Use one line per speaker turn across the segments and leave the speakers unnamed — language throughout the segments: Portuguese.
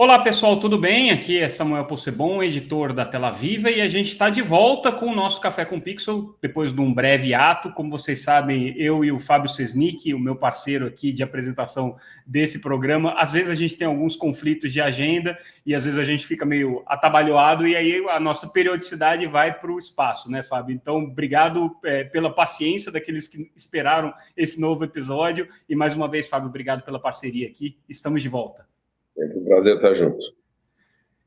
Olá pessoal, tudo bem? Aqui é Samuel Possebon, editor da Tela Viva, e a gente está de volta com o nosso Café com Pixel, depois de um breve ato. Como vocês sabem, eu e o Fábio Sesnick, o meu parceiro aqui de apresentação desse programa, às vezes a gente tem alguns conflitos de agenda e às vezes a gente fica meio atabalhoado e aí a nossa periodicidade vai para o espaço, né, Fábio? Então, obrigado pela paciência daqueles que esperaram esse novo episódio e mais uma vez, Fábio, obrigado pela parceria aqui. Estamos de volta.
Sempre um prazer estar junto.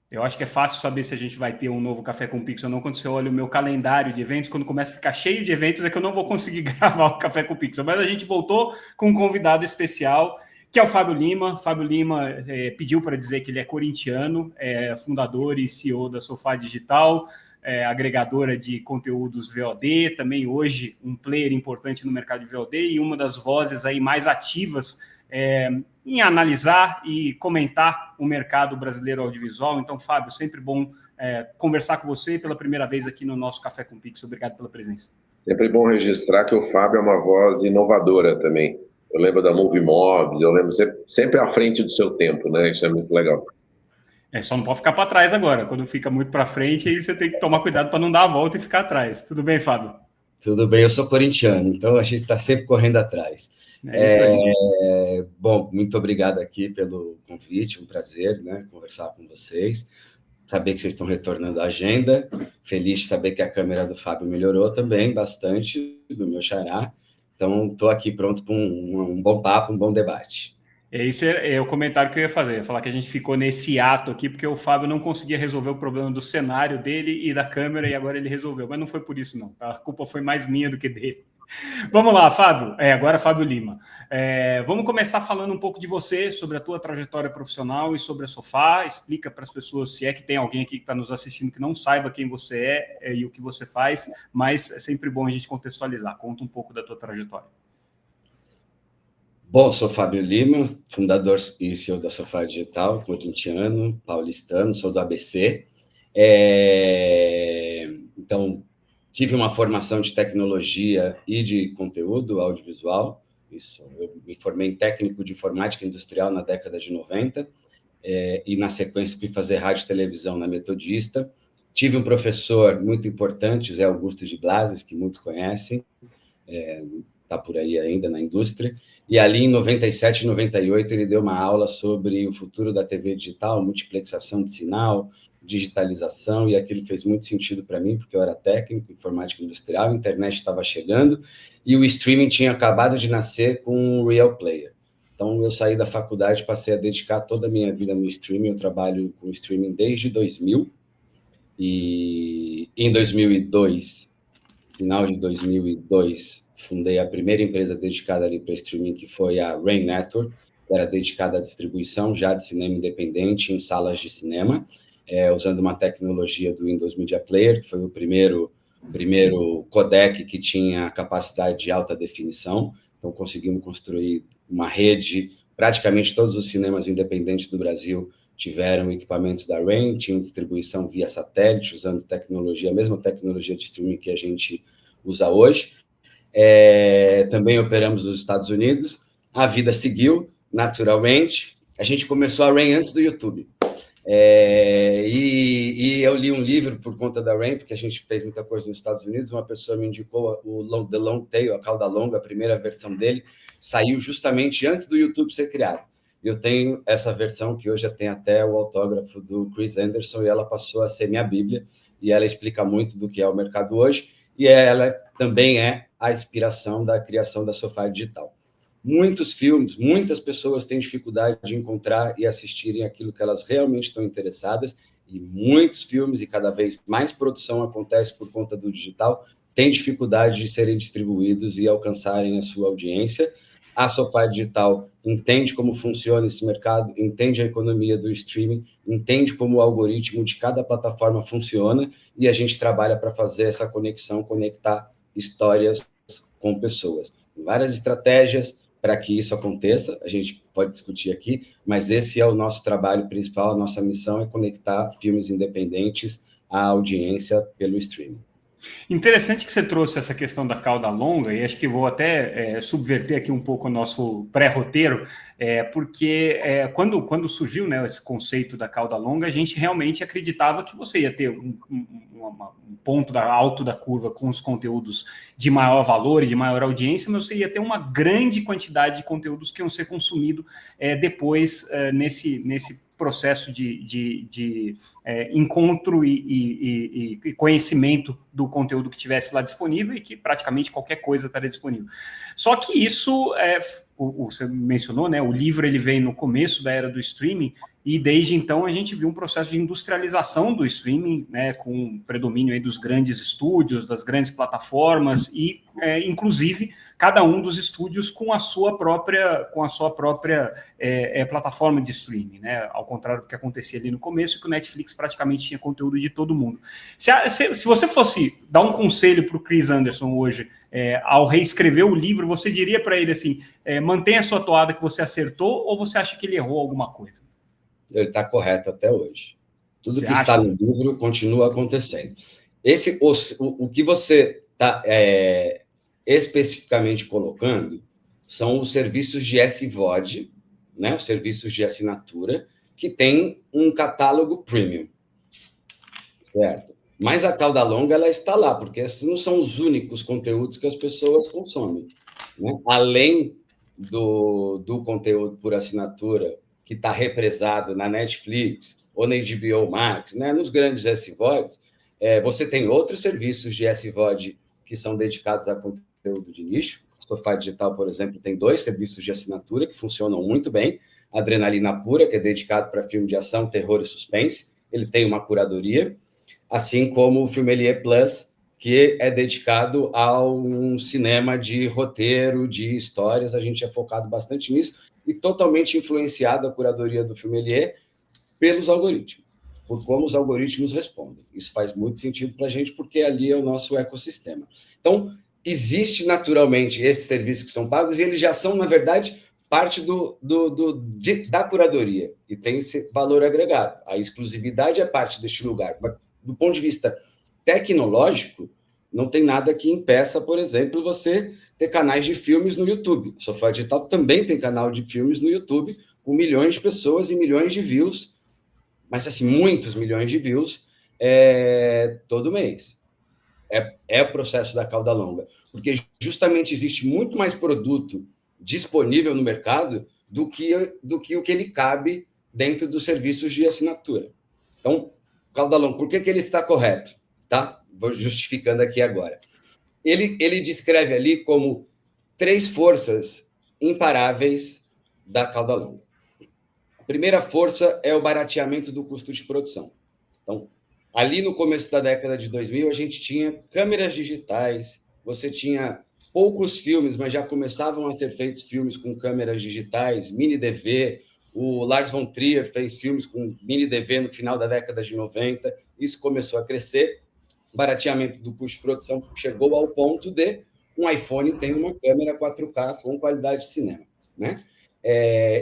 Eu acho que é fácil saber se a gente vai ter um novo Café com Pixel ou não quando você olha o meu calendário de eventos. Quando começa a ficar cheio de eventos é que eu não vou conseguir gravar o Café com Pixel. Mas a gente voltou com um convidado especial, que é o Fábio Lima. Fábio Lima pediu para dizer que ele é corintiano, é fundador e CEO da Sofá Digital, agregadora de conteúdos VOD, também hoje um player importante no mercado de VOD e uma das vozes aí mais ativas em analisar e comentar o mercado brasileiro audiovisual. Então, Fábio, sempre bom conversar com você pela primeira vez aqui no nosso Café com Pixel. Obrigado pela presença.
Sempre bom registrar que o Fábio é uma voz inovadora também. Eu lembro da Movie Mobs, eu lembro sempre à frente do seu tempo, né? Isso é muito legal.
Só não pode ficar para trás agora. Quando fica muito para frente, aí você tem que tomar cuidado para não dar a volta e ficar atrás. Tudo bem, Fábio?
Tudo bem, eu sou corintiano, então a gente está sempre correndo atrás. Bom, muito obrigado aqui pelo convite, um prazer, né, conversar com vocês, saber que vocês estão retornando à agenda, feliz de saber que a câmera do Fábio melhorou também bastante, do meu xará, então estou aqui pronto para um bom papo, um bom debate.
Esse é o comentário que eu ia fazer. Eu ia falar que a gente ficou nesse ato aqui porque o Fábio não conseguia resolver o problema do cenário dele e da câmera, e agora ele resolveu. Mas não foi por isso, não. A culpa foi mais minha do que dele. Vamos lá, Fábio. Agora Fábio Lima. Vamos começar falando um pouco de você, sobre a tua trajetória profissional e sobre a Sofá. Explica para as pessoas, se é que tem alguém aqui que está nos assistindo que não saiba quem você é e o que você faz, mas é sempre bom a gente contextualizar. Conta um pouco da tua trajetória.
Bom, sou Fábio Lima, fundador e CEO da Sofá Digital, corintiano, paulistano, sou do ABC. Então, tive uma formação de tecnologia e de conteúdo audiovisual. Eu me formei em técnico de informática industrial na década de 90, e na sequência fui fazer rádio e televisão na Metodista. Tive um professor muito importante, Zé Augusto de Blases, que muitos conhecem, está por aí ainda na indústria, e ali em 97 e 98 ele deu uma aula sobre o futuro da TV digital, multiplexação de sinal, digitalização, e aquilo fez muito sentido para mim, porque eu era técnico, informática industrial, a internet estava chegando, e o streaming tinha acabado de nascer com o Real Player. Então, eu saí da faculdade e passei a dedicar toda a minha vida no streaming. Eu trabalho com streaming desde 2000, e em 2002, final de 2002, fundei a primeira empresa dedicada ali para streaming, que foi a Rain Network, que era dedicada à distribuição já de cinema independente em salas de cinema, usando uma tecnologia do Windows Media Player, que foi o primeiro codec que tinha capacidade de alta definição. Então, conseguimos construir uma rede. Praticamente todos os cinemas independentes do Brasil tiveram equipamentos da Rain, tinham distribuição via satélite, usando a mesma tecnologia de streaming que a gente usa hoje. Também operamos nos Estados Unidos. A vida seguiu, naturalmente. A gente começou a Rain antes do YouTube. E eu li um livro por conta da Rain, porque a gente fez muita coisa nos Estados Unidos. Uma pessoa me indicou o The Long Tail, a cauda longa, a primeira versão dele, saiu justamente antes do YouTube ser criado. Eu tenho essa versão que hoje tem até o autógrafo do Chris Anderson, e ela passou a ser minha bíblia, e ela explica muito do que é o mercado hoje, e ela também é a inspiração da criação da Sofá Digital. Muitos filmes, muitas pessoas têm dificuldade de encontrar e assistirem aquilo que elas realmente estão interessadas, e muitos filmes, e cada vez mais produção acontece por conta do digital, têm dificuldade de serem distribuídos e alcançarem a sua audiência. A Sofá Digital entende como funciona esse mercado, entende a economia do streaming, entende como o algoritmo de cada plataforma funciona, e a gente trabalha para fazer essa conexão, conectar histórias com pessoas. Tem várias estratégias para que isso aconteça, a gente pode discutir aqui, mas esse é o nosso trabalho principal, a nossa missão é conectar filmes independentes à audiência pelo streaming.
Interessante que você trouxe essa questão da cauda longa, e acho que vou até subverter aqui um pouco o nosso pré-roteiro, porque quando surgiu, né, esse conceito da cauda longa, a gente realmente acreditava que você ia ter um ponto alto da curva com os conteúdos de maior valor e de maior audiência, mas você ia ter uma grande quantidade de conteúdos que iam ser consumidos depois nesse processo de encontro e conhecimento do conteúdo que tivesse lá disponível e que praticamente qualquer coisa estaria disponível. Só que isso, você mencionou, né? O livro ele veio no começo da era do streaming e desde então a gente viu um processo de industrialização do streaming, né, com o predomínio aí dos grandes estúdios, das grandes plataformas e, inclusive, cada um dos estúdios com a sua própria plataforma de streaming, né? Ao contrário do que acontecia ali no começo, que o Netflix praticamente tinha conteúdo de todo mundo. Se você fosse dar um conselho para o Chris Anderson hoje, ao reescrever o livro, você diria para ele assim, mantenha a sua toada que você acertou, ou você acha que ele errou alguma coisa?
Ele está correto até hoje. Tudo
você
que está no livro continua acontecendo. O que você está especificamente colocando são os serviços de SVOD, né, os serviços de assinatura, que tem um catálogo premium. Certo? Mas a cauda longa ela está lá, porque esses não são os únicos conteúdos que as pessoas consomem. Né? Além do conteúdo por assinatura, que está represado na Netflix ou na HBO Max, né? Nos grandes SVODs, você tem outros serviços de SVOD que são dedicados a conteúdo de nicho. O Sofá Digital, por exemplo, tem 2 serviços de assinatura que funcionam muito bem. Adrenalina Pura, que é dedicado para filme de ação, terror e suspense. Ele tem uma curadoria. Assim como o Filmelier Plus, que é dedicado a um cinema de roteiro, de histórias. A gente é focado bastante nisso e totalmente influenciado a curadoria do Filmelier pelos algoritmos, por como os algoritmos respondem. Isso faz muito sentido para a gente, porque ali é o nosso ecossistema. Então, existe naturalmente esses serviços que são pagos e eles já são, na verdade, parte da curadoria e tem esse valor agregado. A exclusividade é parte deste lugar. Do ponto de vista tecnológico, não tem nada que impeça, por exemplo, você ter canais de filmes no YouTube. O Sofá Digital também tem canal de filmes no YouTube, com milhões de pessoas e milhões de views, mas assim, muitos milhões de views todo mês. É o processo da cauda longa, porque justamente existe muito mais produto disponível no mercado do que o que ele cabe dentro dos serviços de assinatura. Então, cauda longa, por que ele está correto? Tá? Vou justificando aqui agora. Ele descreve ali como 3 forças imparáveis da cauda longa. A primeira força é o barateamento do custo de produção. Então, ali no começo da década de 2000, a gente tinha câmeras digitais, você tinha poucos filmes, mas já começavam a ser feitos filmes com câmeras digitais, mini DV. O Lars von Trier fez filmes com mini DV no final da década de 90. Isso começou a crescer. O barateamento do custo de produção chegou ao ponto de um iPhone ter uma câmera 4K com qualidade de cinema. Né?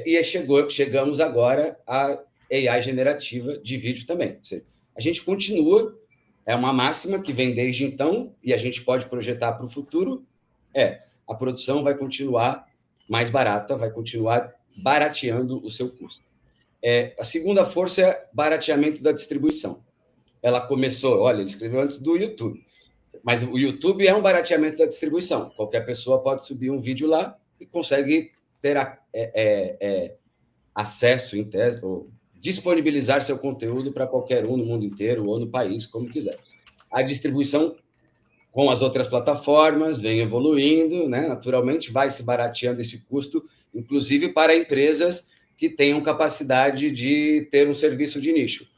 E chegamos agora à AI generativa de vídeo também. Ou seja, a gente continua, é uma máxima que vem desde então, e a gente pode projetar para o futuro, a produção vai continuar mais barata, vai continuar barateando o seu custo. A segunda força é barateamento da distribuição. Ela começou, olha, ele escreveu antes do YouTube, mas o YouTube é um barateamento da distribuição. Qualquer pessoa pode subir um vídeo lá e consegue ter acesso, em tese, ou disponibilizar seu conteúdo para qualquer um no mundo inteiro ou no país, como quiser. A distribuição com as outras plataformas vem evoluindo, né? Naturalmente vai se barateando esse custo, inclusive para empresas que tenham capacidade de ter um serviço de nicho.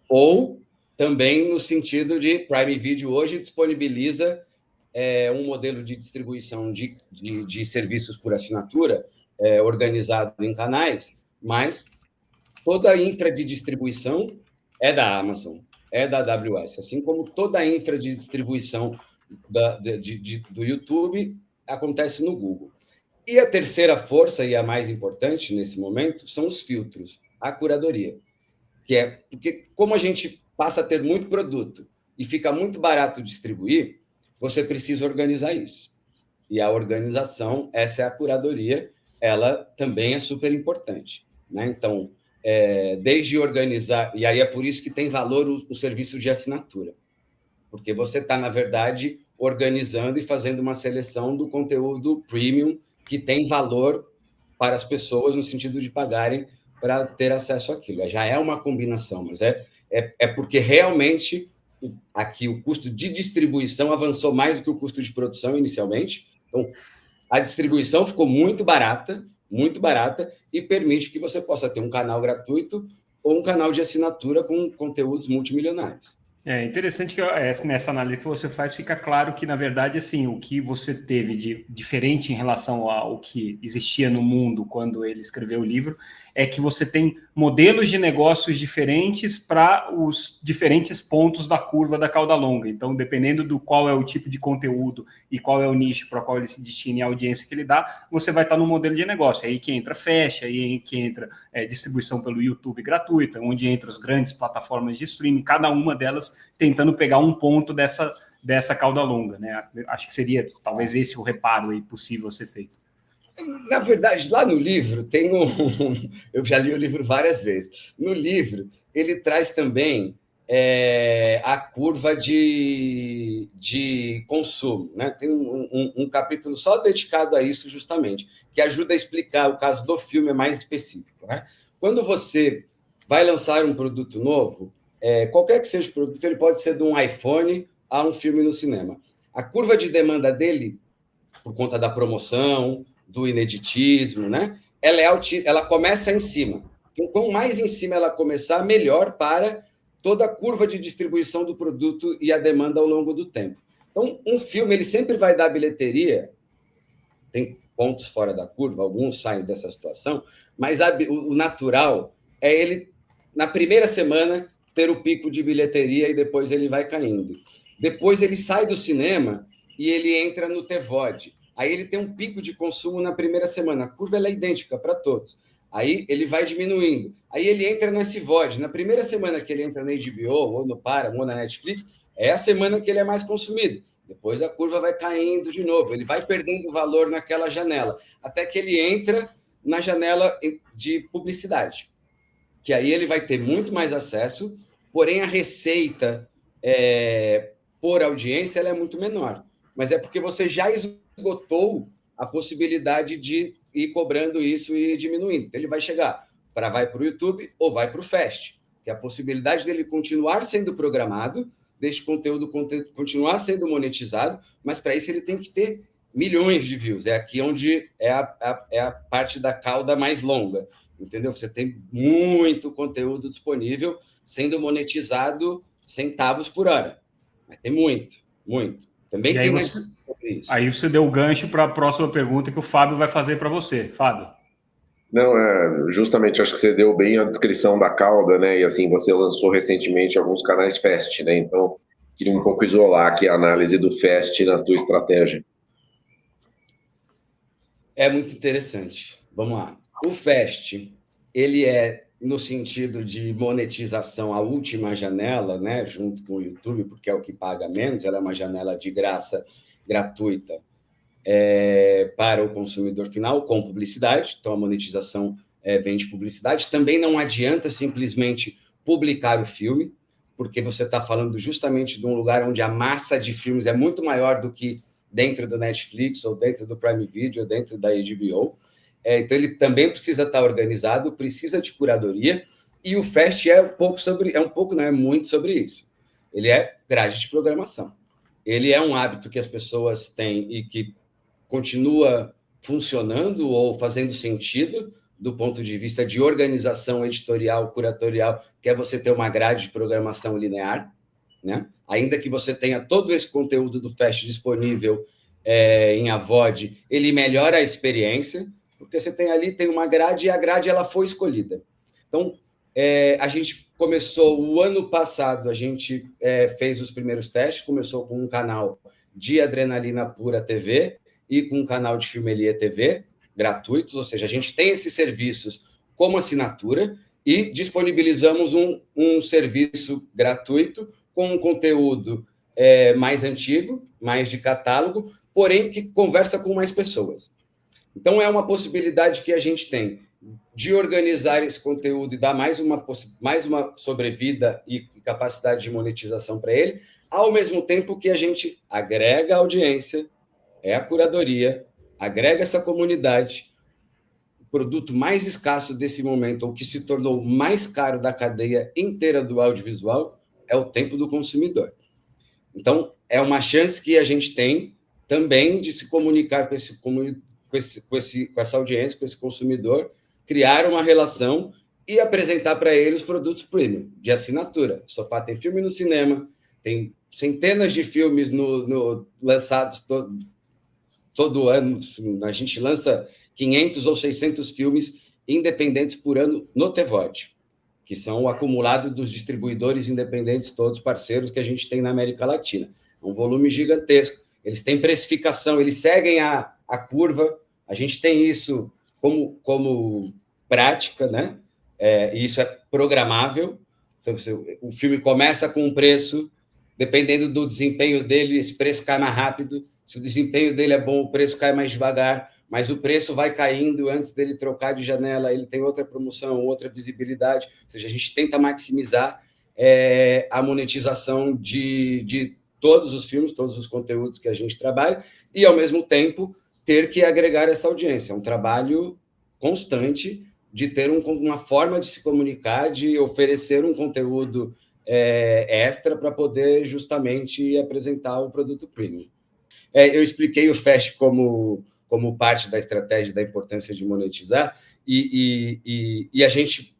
Ou também no sentido de Prime Video hoje disponibiliza um modelo de distribuição de serviços por assinatura organizado em canais, mas toda a infra de distribuição é da Amazon, é da AWS, assim como toda a infra de distribuição do YouTube acontece no Google. E a terceira força, e a mais importante nesse momento, são os filtros, a curadoria. Que é porque, como a gente passa a ter muito produto e fica muito barato distribuir, você precisa organizar isso. E a organização, essa é a curadoria, ela também é super importante, né? Então, desde organizar... E aí é por isso que tem valor o serviço de assinatura, porque você está, na verdade, organizando e fazendo uma seleção do conteúdo premium que tem valor para as pessoas no sentido de pagarem para ter acesso àquilo. Já é uma combinação, mas é porque realmente aqui o custo de distribuição avançou mais do que o custo de produção inicialmente. Então, a distribuição ficou muito barata, e permite que você possa ter um canal gratuito ou um canal de assinatura com conteúdos multimilionários.
É interessante que nessa análise que você faz fica claro que, na verdade, assim, o que você teve de diferente em relação ao que existia no mundo quando ele escreveu o livro é que você tem modelos de negócios diferentes para os diferentes pontos da curva da cauda longa. Então, dependendo do qual é o tipo de conteúdo e qual é o nicho para qual ele se destina e a audiência que ele dá, você vai estar no modelo de negócio. Aí que entra Fast, aí que entra distribuição pelo YouTube gratuita, onde entra as grandes plataformas de streaming, cada uma delas tentando pegar um ponto dessa cauda longa, né? Acho que seria talvez esse o reparo aí possível ser feito.
Na verdade, lá no livro tem eu já li o livro várias vezes. No livro, ele traz também a curva de consumo, né? Tem um capítulo só dedicado a isso, justamente, que ajuda a explicar. O caso do filme é mais específico, né? Quando você vai lançar um produto novo, qualquer que seja o produto, ele pode ser de um iPhone a um filme no cinema. A curva de demanda dele, por conta da promoção, do ineditismo, né? Ela começa em cima. Então, quanto mais em cima ela começar, melhor para toda a curva de distribuição do produto e a demanda ao longo do tempo. Então, um filme ele sempre vai dar bilheteria, tem pontos fora da curva, alguns saem dessa situação, mas o natural é ele, na primeira semana, ter o pico de bilheteria e depois ele vai caindo. Depois ele sai do cinema e ele entra no TVOD. Aí ele tem um pico de consumo na primeira semana. A curva ela é idêntica para todos. Aí ele vai diminuindo. Aí ele entra no SVOD. Na primeira semana que ele entra na HBO, ou no Paramount, ou na Netflix, é a semana que ele é mais consumido. Depois a curva vai caindo de novo. Ele vai perdendo valor naquela janela, até que ele entra na janela de publicidade, que aí ele vai ter muito mais acesso, porém a receita por audiência ela é muito menor. Mas é porque você já esgotou a possibilidade de ir cobrando isso e diminuindo. Então, ele vai chegar vai para o YouTube ou vai para o Fast, que é a possibilidade dele continuar sendo programado, desse conteúdo continuar sendo monetizado, mas para isso ele tem que ter milhões de views. É aqui onde é a parte da cauda mais longa, entendeu? Você tem muito conteúdo disponível sendo monetizado centavos por hora. Mas tem muito, muito. Também tem
aí você deu o gancho para a próxima pergunta que o Fábio vai fazer para você. Fábio.
Não, justamente, acho que você deu bem a descrição da cauda, né? E assim, você lançou recentemente alguns canais Fast, né? Então, queria um pouco isolar aqui a análise do Fast na tua estratégia.
É muito interessante. Vamos lá. O Fast, ele no sentido de monetização, a última janela, né? Junto com o YouTube, porque é o que paga menos, ela é uma janela de graça, gratuita, para o consumidor final, com publicidade. Então, a monetização vem de publicidade. Também não adianta simplesmente publicar o filme, porque você está falando justamente de um lugar onde a massa de filmes é muito maior do que dentro do Netflix, ou dentro do Prime Video, ou dentro da HBO. Então, ele também precisa estar organizado, precisa de curadoria, e o Fast não é muito sobre isso. Ele é grade de programação. Ele é um hábito que as pessoas têm e que continua funcionando ou fazendo sentido do ponto de vista de organização editorial, curatorial, que é você ter uma grade de programação linear, né? Ainda que você tenha todo esse conteúdo do Fast disponível em AVOD, ele melhora a experiência, porque você tem uma grade e a grade ela foi escolhida. Então, a gente começou o ano passado, a gente fez os primeiros testes, começou com um canal de Adrenalina Pura TV e com um canal de Filmelia TV, gratuitos, ou seja, a gente tem esses serviços como assinatura e disponibilizamos um serviço gratuito com um conteúdo mais antigo, mais de catálogo, porém que conversa com mais pessoas. Então, é uma possibilidade que a gente tem de organizar esse conteúdo e dar mais uma sobrevida e capacidade de monetização para ele, ao mesmo tempo que a gente agrega a audiência, a curadoria, agrega essa comunidade. O produto mais escasso desse momento, ou que se tornou mais caro da cadeia inteira do audiovisual, é o tempo do consumidor. Então, é uma chance que a gente tem também de se comunicar com essa audiência, com esse consumidor, criar uma relação e apresentar para ele os produtos premium, de assinatura. O Sofá tem filme no cinema, tem centenas de filmes lançados todo ano. A gente lança 500 ou 600 filmes independentes por ano no TVOD, que são o acumulado dos distribuidores independentes, todos parceiros que a gente tem na América Latina. É um volume gigantesco. Eles têm precificação, eles seguem a curva. A gente tem isso como prática, né? E isso é programável. Então, o filme começa com um preço, dependendo do desempenho dele, esse preço cai mais rápido. Se o desempenho dele é bom, o preço cai mais devagar, mas o preço vai caindo antes dele trocar de janela, ele tem outra promoção, outra visibilidade. Ou seja, a gente tenta maximizar a monetização de todos os filmes, todos os conteúdos que a gente trabalha, e, ao mesmo tempo, ter que agregar essa audiência. É um trabalho constante de ter uma forma de se comunicar, de oferecer um conteúdo extra para poder justamente apresentar o produto premium. Eu expliquei o Fast como parte da estratégia da importância de monetizar, e a gente,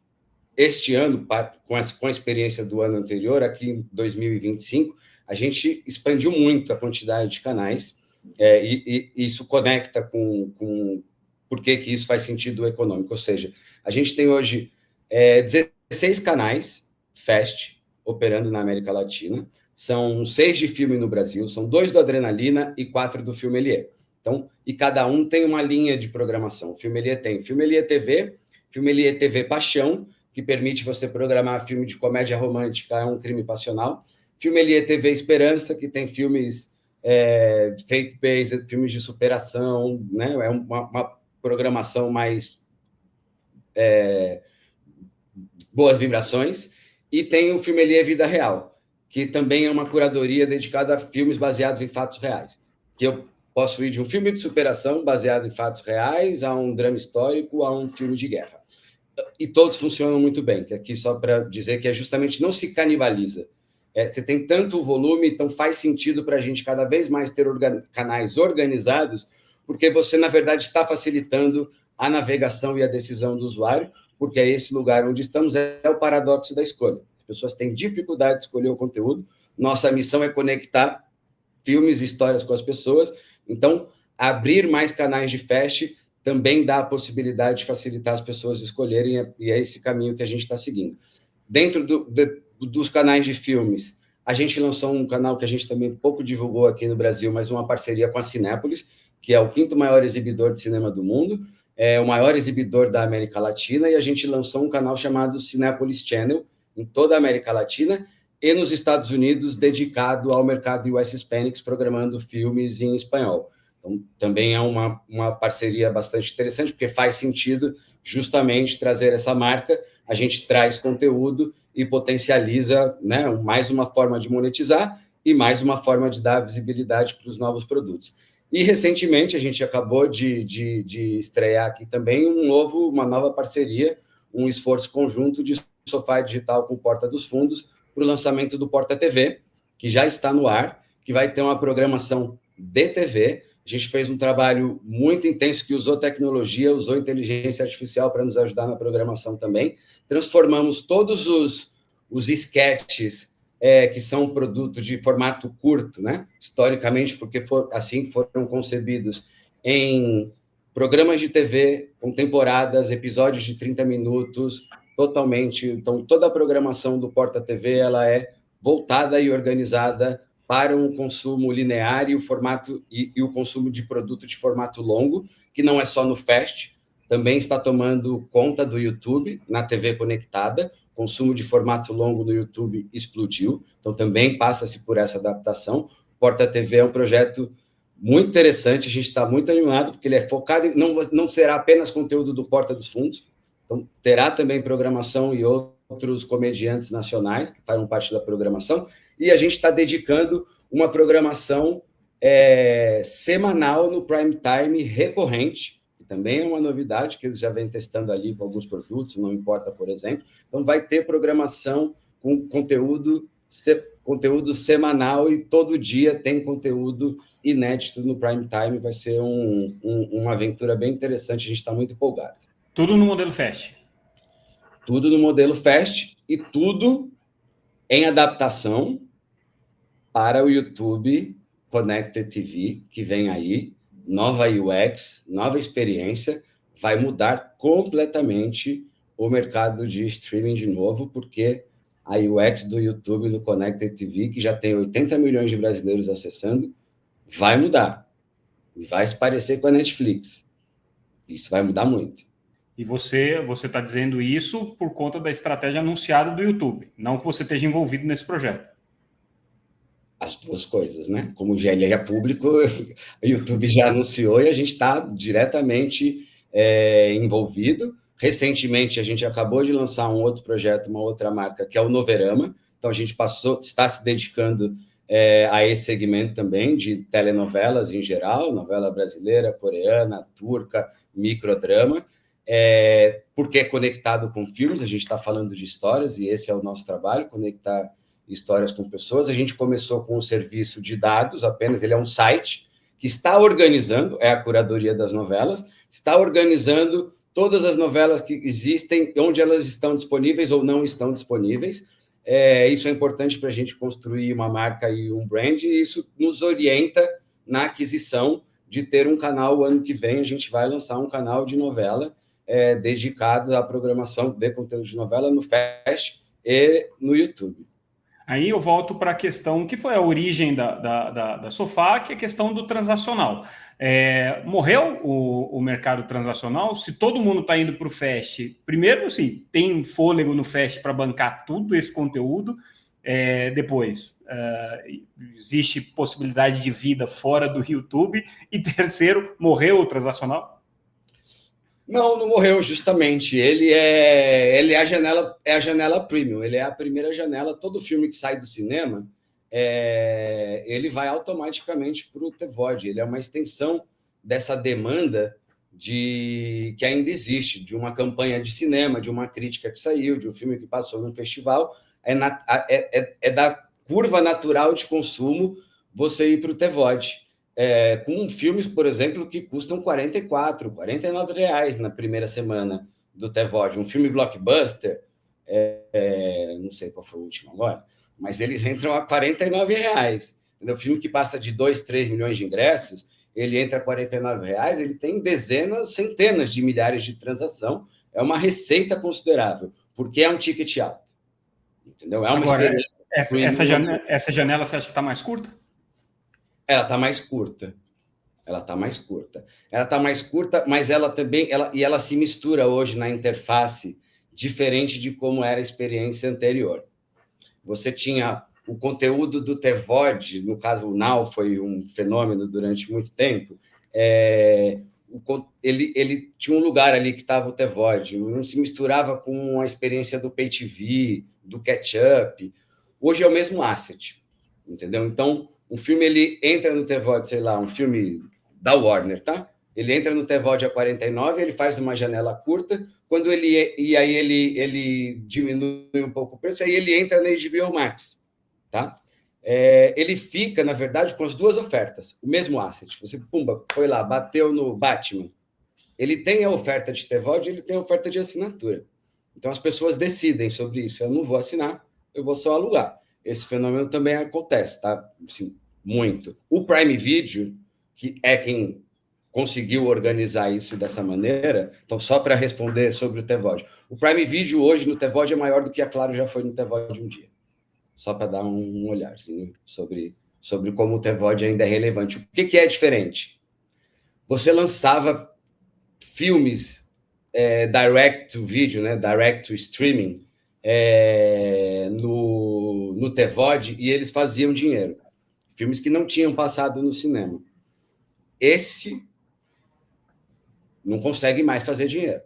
este ano, com a experiência do ano anterior, aqui em 2025, a gente expandiu muito a quantidade de canais, e isso conecta com por que isso faz sentido econômico. Ou seja, a gente tem hoje 16 canais Fast operando na América Latina, são 6 de filme no Brasil, são 2 do Adrenalina e 4 do Filmelier. Então, e cada um tem uma linha de programação. O Filmelier tem Filmelier TV Paixão, que permite você programar filme de comédia romântica, é um crime passional. Filmelier TV Esperança, que tem filmes faith-based, filmes de superação, né? É uma programação mais boas vibrações. E tem o Filmelier Vida Real, que também é uma curadoria dedicada a filmes baseados em fatos reais, que eu posso ir de um filme de superação baseado em fatos reais, a um drama histórico, a um filme de guerra. E todos funcionam muito bem, que aqui só para dizer que justamente não se canibaliza. Você tem tanto volume, então faz sentido para a gente cada vez mais ter canais organizados, porque você, na verdade, está facilitando a navegação e a decisão do usuário, porque é esse lugar onde estamos, é o paradoxo da escolha. As pessoas têm dificuldade de escolher o conteúdo, nossa missão é conectar filmes e histórias com as pessoas, então abrir mais canais de Fast também dá a possibilidade de facilitar as pessoas escolherem, e é esse caminho que a gente está seguindo. Dentro dos canais de filmes, a gente lançou um canal que a gente também pouco divulgou aqui no Brasil, mas uma parceria com a Cinépolis, que é o 5º maior exibidor de cinema do mundo, é o maior exibidor da América Latina, e a gente lançou um canal chamado Cinépolis Channel, em toda a América Latina, e nos Estados Unidos, dedicado ao mercado US Hispanics, programando filmes em espanhol. Então, também é uma parceria bastante interessante, porque faz sentido justamente trazer essa marca, a gente traz conteúdo e potencializa, né, mais uma forma de monetizar e mais uma forma de dar visibilidade para os novos produtos. E, recentemente, a gente acabou de estrear aqui também uma nova parceria, um esforço conjunto de Sofá Digital com Porta dos Fundos para o lançamento do Porta TV, que já está no ar, que vai ter uma programação de TV. A gente fez um trabalho muito intenso que usou tecnologia, usou inteligência artificial para nos ajudar na programação também. Transformamos todos os sketches que são produtos de formato curto, né? Historicamente, porque assim foram concebidos em programas de TV com temporadas, episódios de 30 minutos, totalmente. Então, toda a programação do Porta TV ela é voltada e organizada para um consumo linear e o consumo de produto de formato longo, que não é só no Fast, também está tomando conta do YouTube, na TV conectada, consumo de formato longo no YouTube explodiu, então também passa-se por essa adaptação. Porta TV é um projeto muito interessante, a gente está muito animado, porque ele é focado, não será apenas conteúdo do Porta dos Fundos, então terá também programação e outros comediantes nacionais que farão parte da programação, e a gente está dedicando uma programação semanal no prime time recorrente, que também é uma novidade que eles já vêm testando ali com alguns produtos, não importa, por exemplo. Então, vai ter programação com conteúdo semanal e todo dia tem conteúdo inédito no prime time. Vai ser uma aventura bem interessante, a gente está muito empolgado.
Tudo no modelo Fast?
Tudo no modelo Fast e tudo em adaptação para o YouTube Connected TV, que vem aí, nova UX, nova experiência, vai mudar completamente o mercado de streaming de novo, porque a UX do YouTube no Connected TV, que já tem 80 milhões de brasileiros acessando, vai mudar. E vai se parecer com a Netflix. Isso vai mudar muito.
E você está dizendo isso por conta da estratégia anunciada do YouTube, não que você esteja envolvido nesse projeto.
As duas coisas, né? Como o GL é público, o YouTube já anunciou e a gente está diretamente envolvido. Recentemente, a gente acabou de lançar um outro projeto, uma outra marca, que é o Noverama. Então, a gente está se dedicando a esse segmento também de telenovelas em geral, novela brasileira, coreana, turca, microdrama, porque é conectado com filmes, a gente está falando de histórias e esse é o nosso trabalho, conectar histórias com pessoas. A gente começou com o serviço de dados apenas, ele é um site que está organizando, é a curadoria das novelas, está organizando todas as novelas que existem, onde elas estão disponíveis ou não estão disponíveis. Isso é importante para a gente construir uma marca e um brand, e isso nos orienta na aquisição de ter um canal. O ano que vem a gente vai lançar um canal de novela dedicado à programação de conteúdo de novela no Fast e no YouTube.
Aí eu volto para a questão que foi a origem da Sofá, que é a questão do transacional. Morreu o mercado transacional? Se todo mundo está indo para o Fast, primeiro, assim, tem fôlego no Fast para bancar tudo esse conteúdo. Depois, existe possibilidade de vida fora do YouTube. E terceiro, morreu o transacional?
Não morreu, justamente. Ele é a janela premium, ele é a primeira janela. Todo filme que sai do cinema, ele vai automaticamente para o TVOD. Ele é uma extensão dessa demanda que ainda existe, de uma campanha de cinema, de uma crítica que saiu, de um filme que passou num festival. É da curva natural de consumo você ir para o TVOD. Com filmes, por exemplo, que custam R$ 49 na primeira semana do TVOD. Um filme blockbuster, não sei qual foi o último agora, mas eles entram a R$ 49. O filme que passa de 2, 3 milhões de ingressos, ele entra a R$ 49, ele tem dezenas, centenas de milhares de transação. É uma receita considerável, porque é um ticket alto. Entendeu? É uma experiência.
Essa janela você acha que está mais curta?
Ela está mais curta. Ela está mais curta, mas ela também ela se mistura hoje na interface, diferente de como era a experiência anterior. Você tinha o conteúdo do TVOD, no caso o Now foi um fenômeno durante muito tempo. Ele tinha um lugar ali que estava o TVOD, não se misturava com a experiência do Pay TV, do catch-up. Hoje é o mesmo asset, entendeu? Então, um filme, ele entra no TVOD, sei lá, um filme da Warner, tá? Ele entra no TVOD a 49, ele faz uma janela curta, ele diminui um pouco o preço, aí ele entra na HBO Max, tá? Ele fica, na verdade, com as duas ofertas, o mesmo asset. Você, foi lá, bateu no Batman. Ele tem a oferta de TVOD, ele tem a oferta de assinatura. Então, as pessoas decidem sobre isso. Eu não vou assinar, eu vou só alugar. Esse fenômeno também acontece, tá? Assim, muito. O Prime Video, que é quem conseguiu organizar isso dessa maneira, então, só para responder sobre o TVOD. O Prime Video hoje no TVOD é maior do que a Claro já foi no TVOD um dia. Só para dar um olhar assim, sobre como o TVOD ainda é relevante. O que é diferente? Você lançava filmes direct to video, né? Direct to streaming, no TVOD e eles faziam dinheiro. Filmes que não tinham passado no cinema. Esse não consegue mais fazer dinheiro.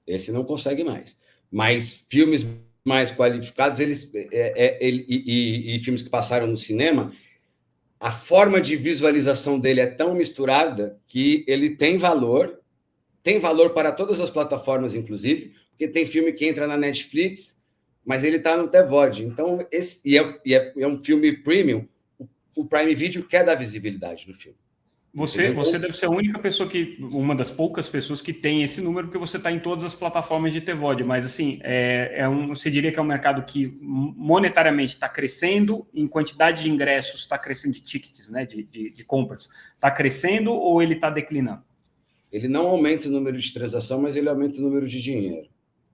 Esse não consegue mais. Mas filmes mais qualificados e filmes que passaram no cinema, a forma de visualização dele é tão misturada que ele tem valor para todas as plataformas, inclusive, porque tem filme que entra na Netflix, mas ele está no TVOD. Então, é um filme premium, o Prime Video quer dar visibilidade no filme.
Você deve ser a única pessoa uma das poucas pessoas que tem esse número, porque você está em todas as plataformas de TVOD, mas assim, você diria que é um mercado que monetariamente está crescendo, em quantidade de ingressos está crescendo, de tickets, né, de compras, está crescendo ou ele está declinando?
Ele não aumenta o número de transação, mas ele aumenta o número de dinheiro.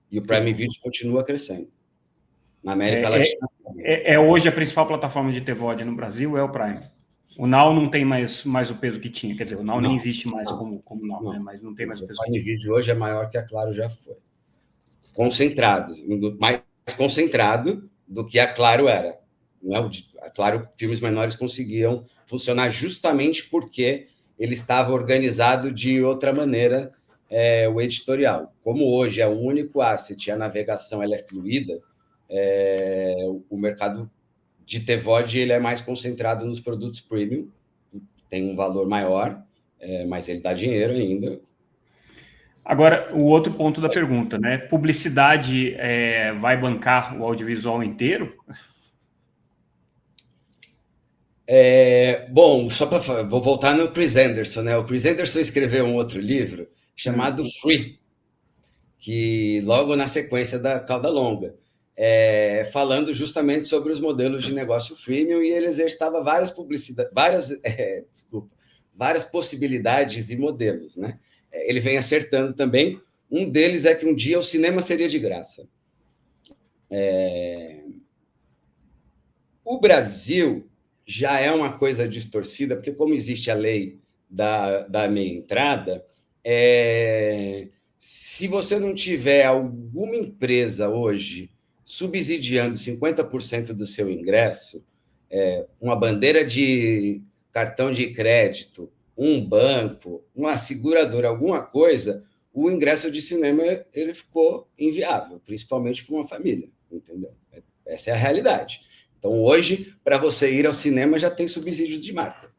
E o Prime Video continua crescendo. Na América Latina.
Hoje a principal plataforma de TVOD no Brasil é o Prime. O Now não tem mais o peso que tinha. Quer dizer, o Now nem existe mais como Now, né? Mas não tem mais o peso que tinha.
O Prime Video hoje é maior que a Claro já foi. Concentrado. Mais concentrado do que a Claro era. A Claro, filmes menores conseguiam funcionar justamente porque ele estava organizado de outra maneira, o editorial. Como hoje é o único asset, a navegação ela é fluida, o mercado de TVOD ele é mais concentrado nos produtos premium, tem um valor maior, mas ele dá dinheiro ainda.
Agora, o outro ponto da pergunta, né? Publicidade vai bancar o audiovisual inteiro?
Bom, vou voltar no Chris Anderson, né? O Chris Anderson escreveu um outro livro chamado Free, que logo na sequência da Cauda Longa, falando justamente sobre os modelos de negócio freemium, e ele exercitava várias possibilidades e modelos, né? Ele vem acertando também. Um deles é que um dia o cinema seria de graça. O Brasil já é uma coisa distorcida, porque como existe a lei da meia entrada, se você não tiver alguma empresa hoje subsidiando 50% do seu ingresso, uma bandeira de cartão de crédito, um banco, uma seguradora, alguma coisa, o ingresso de cinema ele ficou inviável, principalmente para uma família, entendeu? Essa é a realidade. Então, hoje, para você ir ao cinema, já tem subsídio de marca.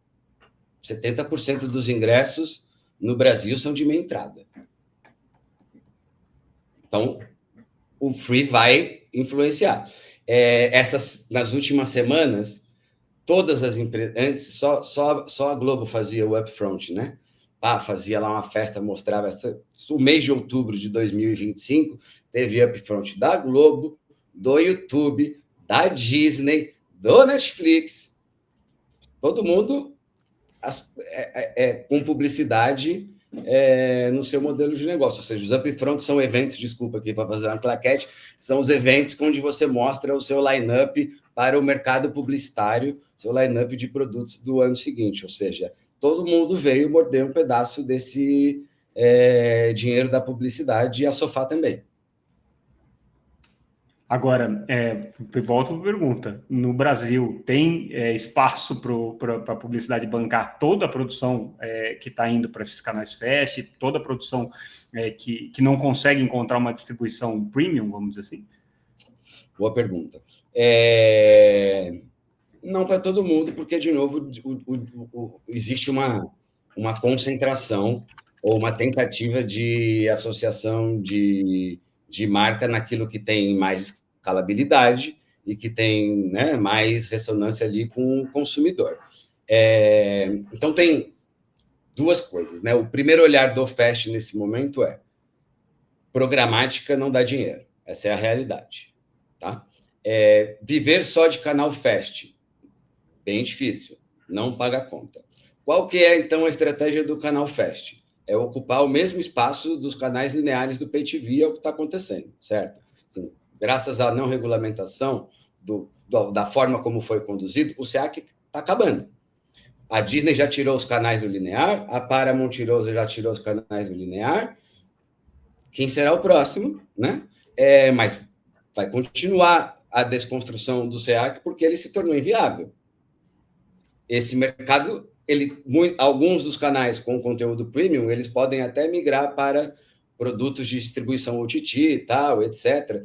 70% dos ingressos no Brasil são de meia entrada. Então, o Free vai influenciar. Nas últimas semanas, todas as empresas... Antes, só a Globo fazia o Upfront, né? Fazia lá uma festa, mostrava... O mês de outubro de 2025, teve Upfront da Globo, do YouTube, da Disney, do Netflix. Todo mundo com publicidade no seu modelo de negócio. Ou seja, os Upfront são eventos, desculpa aqui para fazer uma claquete, são os eventos onde você mostra o seu line-up para o mercado publicitário, seu line-up de produtos do ano seguinte. Ou seja, todo mundo veio morder um pedaço desse dinheiro da publicidade, e a Sofá também.
Agora, volto para a pergunta. No Brasil, tem espaço para a publicidade bancar toda a produção que está indo para esses canais fast, toda a produção que não consegue encontrar uma distribuição premium, vamos dizer assim?
Boa pergunta. Não para todo mundo, porque, de novo, existe uma concentração ou uma tentativa de associação de marca naquilo que tem mais escalabilidade e que tem, né, mais ressonância ali com o consumidor. Então, tem duas coisas, né? O primeiro olhar do Fast nesse momento programática não dá dinheiro. Essa é a realidade. Tá? Viver só de canal Fast, bem difícil, não paga conta. Qual que é, então, a estratégia do canal Fast? É ocupar o mesmo espaço dos canais lineares do Pay TV, é o que está acontecendo, certo? Assim, graças à não regulamentação da forma como foi conduzido, o SEAC está acabando. A Disney já tirou os canais do linear, a Paramount já tirou os canais do linear. Quem será o próximo, né? Mas vai continuar a desconstrução do SEAC porque ele se tornou inviável. Esse mercado, alguns dos canais com conteúdo premium, eles podem até migrar para produtos de distribuição OTT e tal, etc.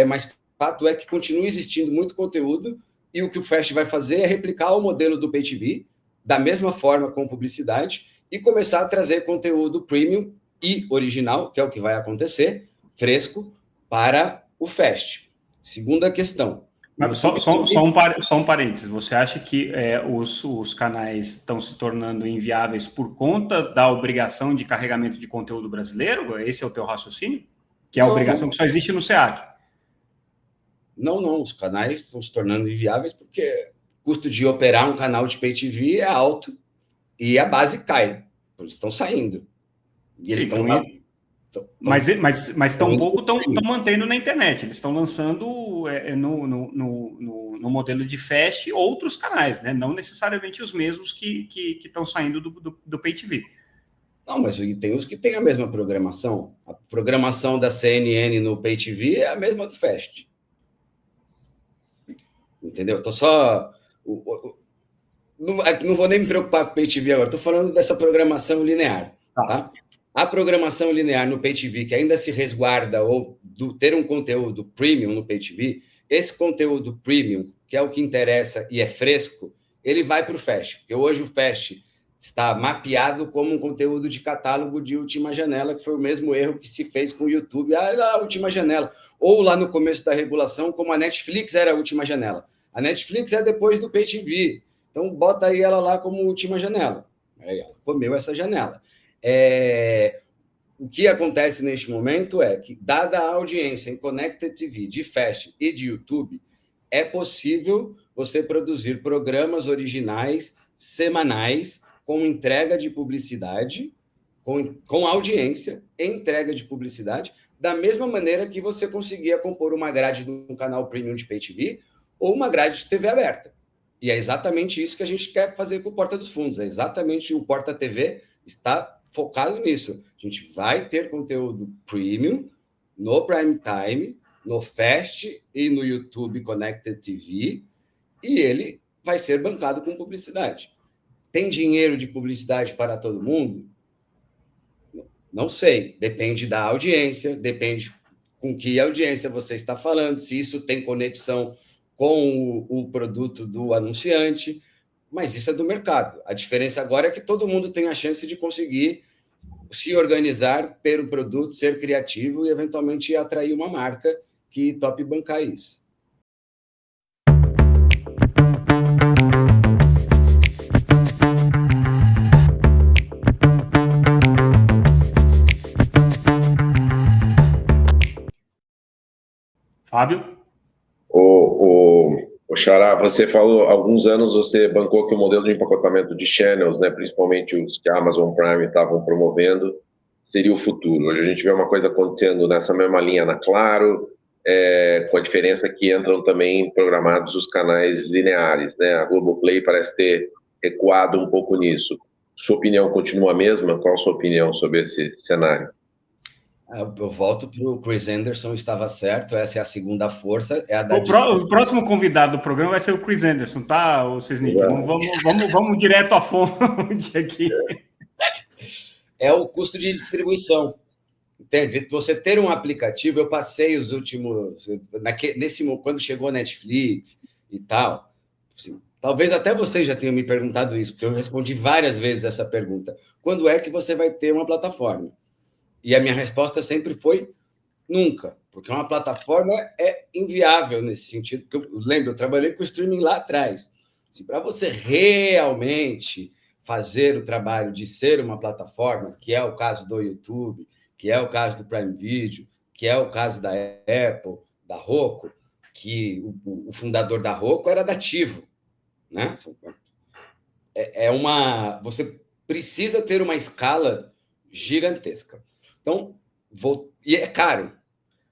Mas o fato é que continua existindo muito conteúdo e o que o Fast vai fazer é replicar o modelo do Pay TV, da mesma forma com publicidade, e começar a trazer conteúdo premium e original, que é o que vai acontecer, fresco, para o Fast. Segunda questão.
Só um parênteses. Você acha que os canais estão se tornando inviáveis por conta da obrigação de carregamento de conteúdo brasileiro? Esse é o teu raciocínio? Que é a obrigação que só existe no SEAC?
Não. Os canais estão se tornando inviáveis porque o custo de operar um canal de Pay TV é alto e a base cai. Por isso estão saindo. E eles estão...
Mas tampouco estão mantendo na internet. Eles estão lançando no modelo de Fast outros canais, né? Não necessariamente os mesmos que estão saindo do Pay TV.
Não, mas tem os que têm a mesma programação. A programação da CNN no Pay TV é a mesma do Fast. Entendeu? Tô só... Não vou nem me preocupar com o Pay TV agora. Estou falando dessa programação linear, tá? A programação linear no Pay TV, que ainda se resguarda ou ter um conteúdo premium no Pay TV, esse conteúdo premium, que é o que interessa e é fresco, ele vai para o Fast. Porque hoje o Fast está mapeado como um conteúdo de catálogo de última janela, que foi o mesmo erro que se fez com o YouTube. A última janela. Ou lá no começo da regulação, como a Netflix era a última janela. A Netflix é depois do Pay TV. Então, bota aí ela lá como última janela. Aí ela comeu essa janela. O que acontece neste momento é que, dada a audiência em Connected TV, de Fast e de YouTube, é possível você produzir programas originais semanais com entrega de publicidade, com audiência e entrega de publicidade, da mesma maneira que você conseguia compor uma grade de um canal premium de Pay TV ou uma grade de TV aberta. E é exatamente isso que a gente quer fazer com o Porta dos Fundos. É exatamente o Porta TV está focado nisso. A gente vai ter conteúdo premium no Prime Time, no Fast e no YouTube Connected TV, e ele vai ser bancado com publicidade. Tem dinheiro de publicidade para todo mundo? Não sei. Depende da audiência, depende com que audiência você está falando, se isso tem conexão com o produto do anunciante, mas isso é do mercado. A diferença agora é que todo mundo tem a chance de conseguir se organizar, ter um produto, ser criativo e, eventualmente, atrair uma marca que tope bancar isso.
Fábio?
O Xará, você falou, há alguns anos você bancou que o modelo de empacotamento de channels, né, principalmente os que a Amazon Prime estavam promovendo, seria o futuro. Hoje a gente vê uma coisa acontecendo nessa mesma linha na Claro, com a diferença que entram também programados os canais lineares, né? A Globoplay parece ter recuado um pouco nisso. Sua opinião continua a mesma? Qual a sua opinião sobre esse cenário?
Eu volto para o Chris Anderson, estava certo, essa é a segunda força.
O próximo convidado do programa vai ser o Chris Anderson, tá, Cisnic? Vamos direto à fonte aqui.
É o custo de distribuição. Entende? Você ter um aplicativo, eu passei os últimos... quando chegou a Netflix e tal, assim, talvez até vocês já tenham me perguntado isso, porque eu respondi várias vezes essa pergunta. Quando é que você vai ter uma plataforma? E a minha resposta sempre foi nunca, porque uma plataforma é inviável nesse sentido. Porque eu trabalhei com streaming lá atrás. Assim, para você realmente fazer o trabalho de ser uma plataforma, que é o caso do YouTube, que é o caso do Prime Video, que é o caso da Apple, da Roku, que o fundador da Roku era da Tivo, né? Você precisa ter uma escala gigantesca. Então, e é caro.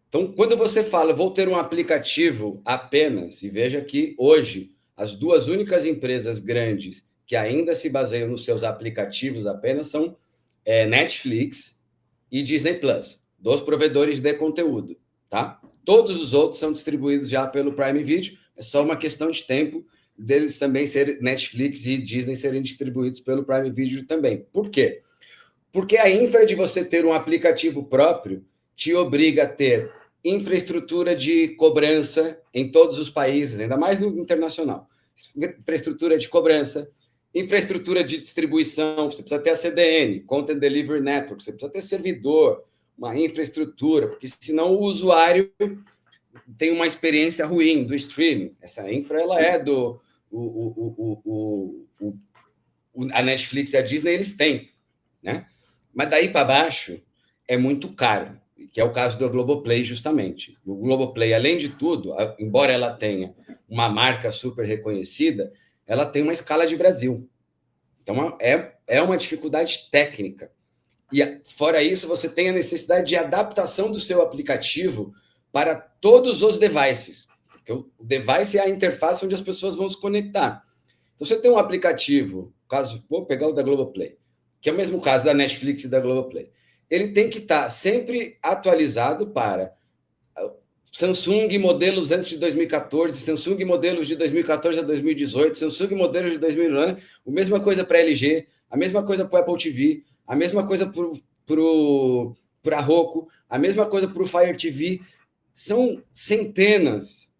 Então, quando você fala, vou ter um aplicativo apenas, e veja que hoje as duas únicas empresas grandes que ainda se baseiam nos seus aplicativos apenas são Netflix e Disney Plus, dos provedores de conteúdo, tá? Todos os outros são distribuídos já pelo Prime Video. É só uma questão de tempo deles também serem, Netflix e Disney serem distribuídos pelo Prime Video também. Por quê? Porque a infra de você ter um aplicativo próprio te obriga a ter infraestrutura de cobrança em todos os países, ainda mais no internacional. Infraestrutura de cobrança, infraestrutura de distribuição, você precisa ter a CDN, Content Delivery Network, você precisa ter servidor, uma infraestrutura, porque senão o usuário tem uma experiência ruim do streaming. Essa infra, ela é do... a Netflix e a Disney, eles têm, né? Mas daí para baixo é muito caro, que é o caso do Globoplay, justamente. O Globoplay, além de tudo, embora ela tenha uma marca super reconhecida, ela tem uma escala de Brasil. Então, é uma dificuldade técnica. E, fora isso, você tem a necessidade de adaptação do seu aplicativo para todos os devices. Porque o device é a interface onde as pessoas vão se conectar. Então, você tem um aplicativo, vou pegar o da Globoplay, que é o mesmo caso da Netflix e da Globoplay. Ele tem que estar sempre atualizado para Samsung modelos antes de 2014, Samsung modelos de 2014 a 2018, Samsung modelos de 2009, a mesma coisa para LG, a mesma coisa para o Apple TV, a mesma coisa para a Roku, a mesma coisa para o Fire TV. São centenas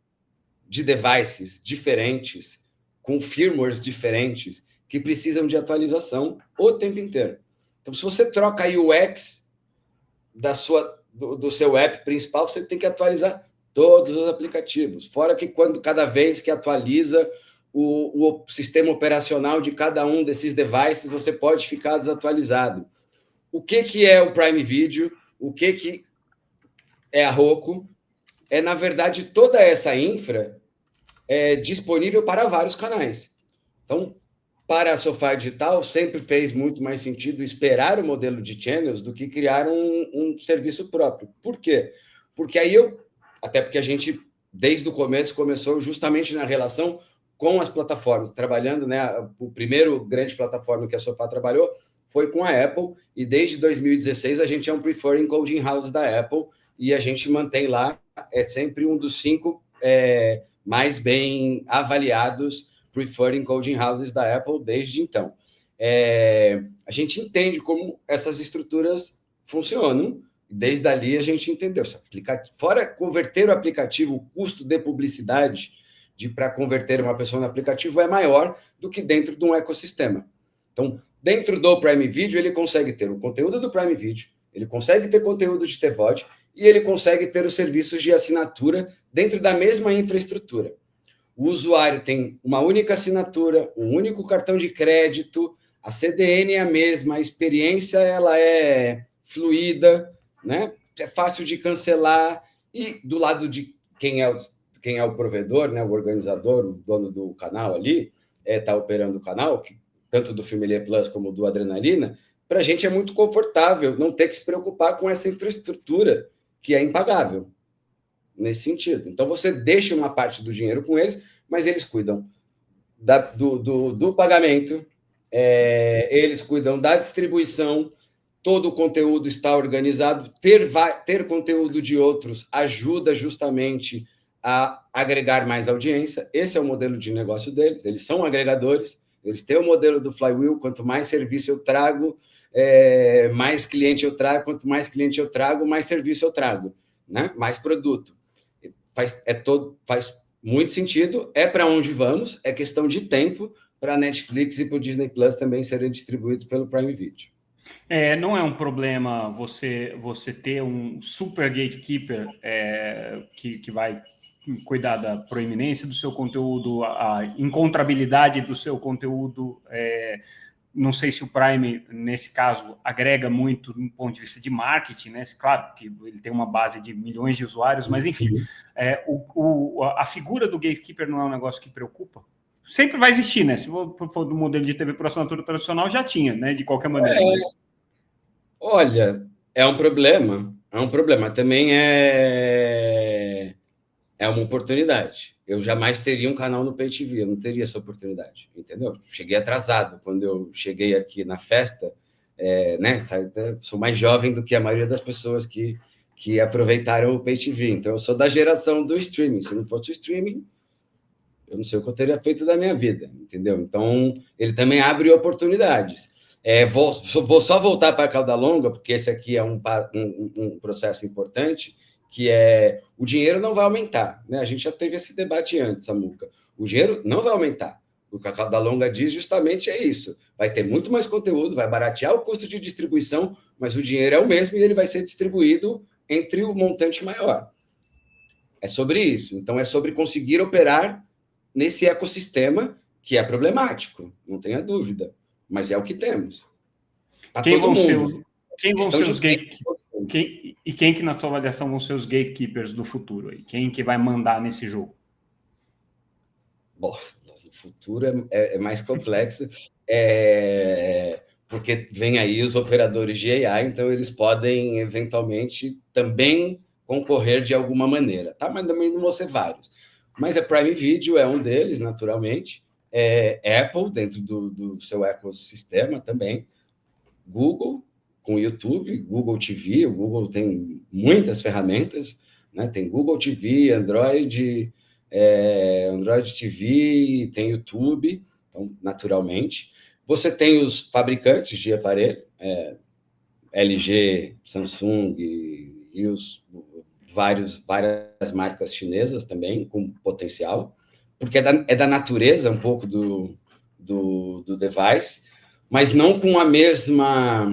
de devices diferentes, com firmwares diferentes, que precisam de atualização o tempo inteiro. Então, se você troca a UX do seu app principal, você tem que atualizar todos os aplicativos. Fora que cada vez que atualiza o sistema operacional de cada um desses devices, você pode ficar desatualizado. O que é o Prime Video? O que é a Roku? É, na verdade, toda essa infra é disponível para vários canais. Então, para a Sofá Digital, sempre fez muito mais sentido esperar o modelo de channels do que criar um serviço próprio. Por quê? Porque aí até porque a gente, desde o começo, começou justamente na relação com as plataformas, trabalhando, né? O primeiro grande plataforma que a Sofá trabalhou foi com a Apple, e desde 2016 a gente é um Preferred Coding House da Apple, e a gente mantém lá, é sempre um dos 5 mais bem avaliados Preferred Coding Houses da Apple desde então. A gente entende como essas estruturas funcionam, desde ali a gente entendeu. Fora converter o aplicativo, o custo de publicidade para converter uma pessoa no aplicativo é maior do que dentro de um ecossistema. Então, dentro do Prime Video, ele consegue ter o conteúdo do Prime Video, ele consegue ter conteúdo de TVOD e ele consegue ter os serviços de assinatura dentro da mesma infraestrutura. O usuário tem uma única assinatura, um único cartão de crédito, a CDN é a mesma, a experiência ela é fluida, né? É fácil de cancelar, e do lado de quem é o provedor, né? O organizador, o dono do canal ali, está operando o canal, tanto do Filmelier Plus como do Adrenalina, para a gente é muito confortável não ter que se preocupar com essa infraestrutura que é impagável. Nesse sentido. Então, você deixa uma parte do dinheiro com eles, mas eles cuidam do pagamento, eles cuidam da distribuição, todo o conteúdo está organizado, ter conteúdo de outros ajuda justamente a agregar mais audiência. Esse é o modelo de negócio deles, eles são agregadores, eles têm o modelo do flywheel, quanto mais serviço eu trago, mais cliente eu trago, quanto mais cliente eu trago, mais serviço eu trago, né? Mais produto. Faz muito sentido, é para onde vamos, é questão de tempo para a Netflix e para o Disney Plus também serem distribuídos pelo Prime Video.
Não é um problema você ter um super gatekeeper que vai cuidar da proeminência do seu conteúdo, a encontrabilidade do seu conteúdo. Não sei se o Prime, nesse caso, agrega muito do ponto de vista de marketing, né? Claro que ele tem uma base de milhões de usuários, mas, enfim, a figura do gatekeeper não é um negócio que preocupa? Sempre vai existir, né? Se for do modelo de TV por assinatura tradicional, já tinha, né? De qualquer maneira.
Olha, é um problema. Também é uma oportunidade. Eu jamais teria um canal no Pay TV, eu não teria essa oportunidade, entendeu? Cheguei atrasado. Quando eu cheguei aqui na festa, né? Sou mais jovem do que a maioria das pessoas que que aproveitaram o Pay TV. Então, eu sou da geração do streaming. Se não fosse o streaming, eu não sei o que eu teria feito da minha vida, entendeu? Então, ele também abre oportunidades. Vou só voltar para a cauda longa, porque esse aqui é um processo importante, que o dinheiro não vai aumentar, né? A gente já teve esse debate antes, Samuca. O dinheiro não vai aumentar. O que a cauda longa diz justamente é isso. Vai ter muito mais conteúdo, vai baratear o custo de distribuição, mas o dinheiro é o mesmo e ele vai ser distribuído entre o montante maior. É sobre isso. Então, é sobre conseguir operar nesse ecossistema que é problemático, não tenha dúvida, mas é o que temos.
Quem vão ser os gatekeepers? Quem que, na sua avaliação, vão ser os gatekeepers do futuro? Aí? Quem que vai mandar nesse jogo?
Bom, no futuro é mais complexo, porque vem aí os operadores de AI, então eles podem, eventualmente, também concorrer de alguma maneira, tá? Mas também não vão ser vários. Mas a Prime Video é um deles, naturalmente. Apple, dentro do seu ecossistema também. Google, com o YouTube, Google TV. O Google tem muitas ferramentas, né? Tem Google TV, Android TV, tem YouTube, então, naturalmente. Você tem os fabricantes de aparelho, LG, Samsung e várias marcas chinesas também, com potencial, porque é da natureza um pouco do device, mas não com a mesma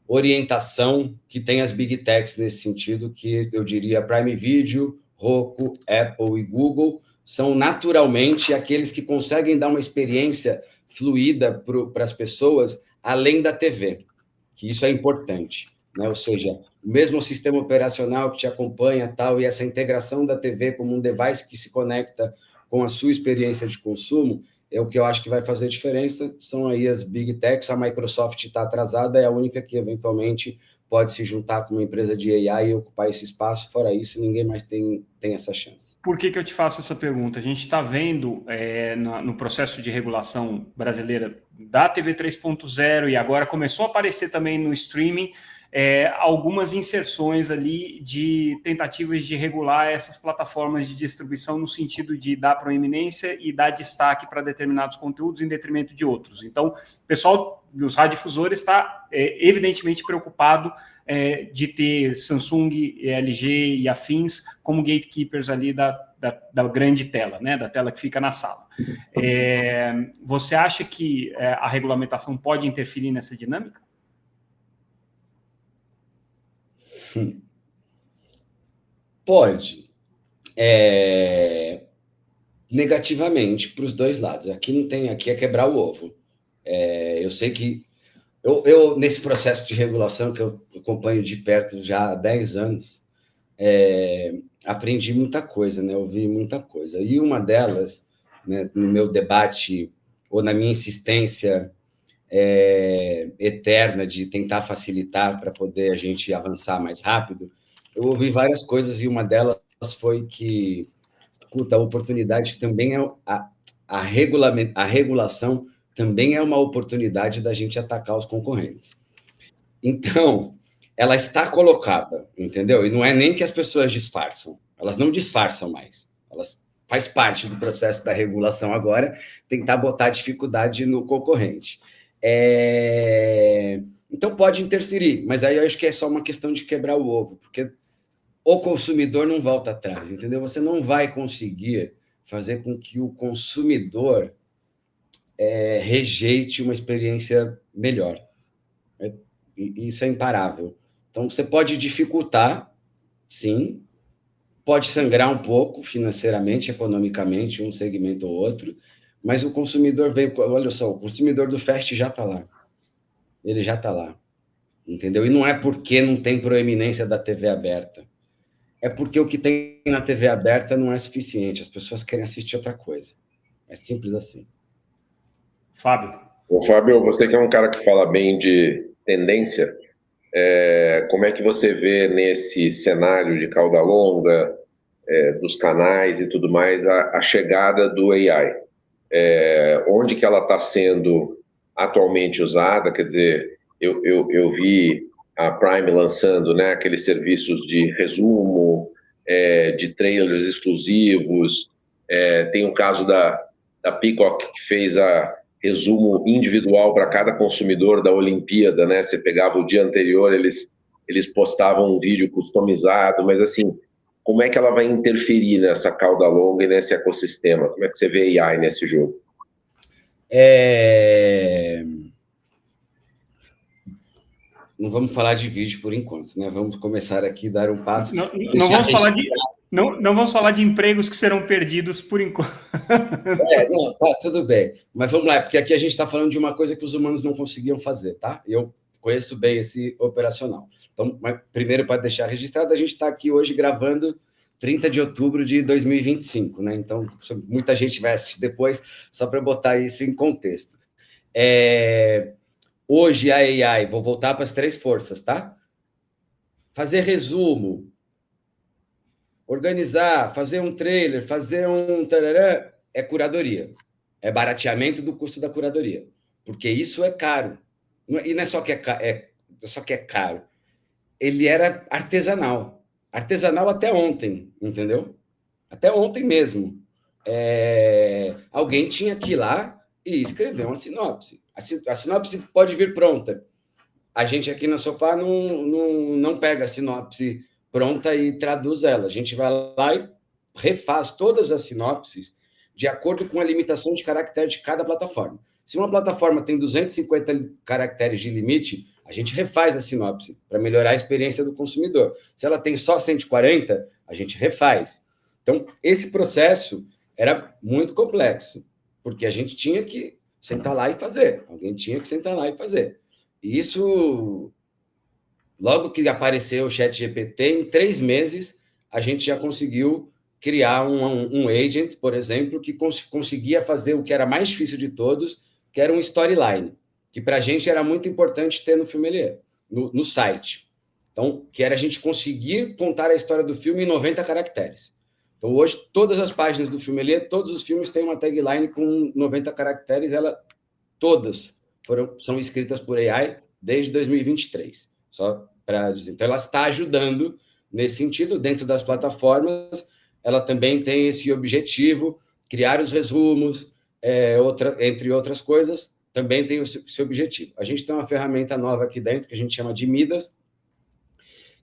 orientação que tem as Big Techs nesse sentido, que eu diria Prime Video, Roku, Apple e Google, são naturalmente aqueles que conseguem dar uma experiência fluida para as pessoas, além da TV, que isso é importante, né? Ou seja, o mesmo sistema operacional que te acompanha, tal, e essa integração da TV como um device que se conecta com a sua experiência de consumo, é o que eu acho que vai fazer diferença. São aí as Big Techs, a Microsoft está atrasada, é a única que eventualmente pode se juntar com uma empresa de AI e ocupar esse espaço. Fora isso, ninguém mais tem essa chance.
Por que eu te faço essa pergunta? A gente está vendo no processo de regulação brasileira da TV 3.0 e agora começou a aparecer também no streaming algumas inserções ali de tentativas de regular essas plataformas de distribuição no sentido de dar proeminência e dar destaque para determinados conteúdos em detrimento de outros. Então, o pessoal dos radiodifusores está evidentemente preocupado de ter Samsung, LG e afins como gatekeepers ali da grande tela, né, da tela que fica na sala. Você acha que a regulamentação pode interferir nessa dinâmica?
Pode. Negativamente para os dois lados. Aqui é quebrar o ovo. Eu sei que eu nesse processo de regulação que eu acompanho de perto já há 10 anos, aprendi muita coisa, né? Ouvi muita coisa. E uma delas, né, no meu debate ou na minha insistência eterna de tentar facilitar para poder a gente avançar mais rápido, eu ouvi várias coisas e uma delas foi que, escuta, a oportunidade também a regulação também é uma oportunidade da gente atacar os concorrentes. Então, ela está colocada, entendeu? E não é nem que as pessoas disfarçam, elas não disfarçam mais, elas faz parte do processo da regulação agora, tentar botar dificuldade no concorrente. Então pode interferir, mas aí eu acho que é só uma questão de quebrar o ovo, porque o consumidor não volta atrás, entendeu? Você não vai conseguir fazer com que o consumidor rejeite uma experiência melhor. Isso é imparável. Então, você pode dificultar, sim, pode sangrar um pouco financeiramente, economicamente, um segmento ou outro, mas o consumidor vem... Olha só, o consumidor do Fast já está lá. Ele já está lá, entendeu? E não é porque não tem proeminência da TV aberta. É porque o que tem na TV aberta não é suficiente. As pessoas querem assistir outra coisa. É simples assim.
Fábio.
Ô, Fábio, você que é um cara que fala bem de tendência, como é que você vê nesse cenário de cauda longa, dos canais e tudo mais, a chegada do AI? Onde que ela está sendo atualmente usada? Quer dizer, eu vi a Prime lançando, né, aqueles serviços de resumo, de trailers exclusivos. Tem o caso da Peacock, que fez resumo individual para cada consumidor da Olimpíada, né? Você pegava o dia anterior, eles postavam um vídeo customizado, mas assim, como é que ela vai interferir nessa cauda longa e nesse ecossistema? Como é que você vê AI nesse jogo?
Não vamos falar de vídeo por enquanto, né? Vamos começar aqui a dar um passo.
Não vamos falar de empregos que serão perdidos por enquanto.
Não, tá, tudo bem. Mas vamos lá, porque aqui a gente está falando de uma coisa que os humanos não conseguiam fazer, tá? Eu conheço bem esse operacional. Então, mas primeiro, para deixar registrado, a gente está aqui hoje gravando 30 de outubro de 2025, né? Então, muita gente vai assistir depois, só para botar isso em contexto. Hoje, a AI, vou voltar para as 3 forças, tá? Fazer resumo, organizar, fazer um trailer, fazer um tarará, é curadoria. É barateamento do custo da curadoria. Porque isso é caro. E não é só que é caro. Ele era artesanal. Artesanal até ontem, entendeu? Até ontem mesmo. Alguém tinha que ir lá e escrever uma sinopse. A sinopse pode vir pronta. A gente aqui no Sofá não pega a sinopse pronta e traduz ela. A gente vai lá e refaz todas as sinopses de acordo com a limitação de caractere de cada plataforma. Se uma plataforma tem 250 caracteres de limite, a gente refaz a sinopse para melhorar a experiência do consumidor. Se ela tem só 140, a gente refaz. Então, esse processo era muito complexo, porque a gente tinha que sentar lá e fazer. Alguém tinha que sentar lá e fazer. E isso, logo que apareceu o ChatGPT, em 3 meses, a gente já conseguiu criar um agent, por exemplo, que conseguia fazer o que era mais difícil de todos, que era um storyline, que para a gente era muito importante ter no Filmelier, no site. Então, que era a gente conseguir contar a história do filme em 90 caracteres. Então, hoje, todas as páginas do Filmelier, todos os filmes têm uma tagline com 90 caracteres, todas são escritas por AI desde 2023, só para dizer. Então, ela está ajudando nesse sentido, dentro das plataformas, ela também tem esse objetivo, criar os resumos, entre outras coisas, também tem esse objetivo. A gente tem uma ferramenta nova aqui dentro, que a gente chama de Midas,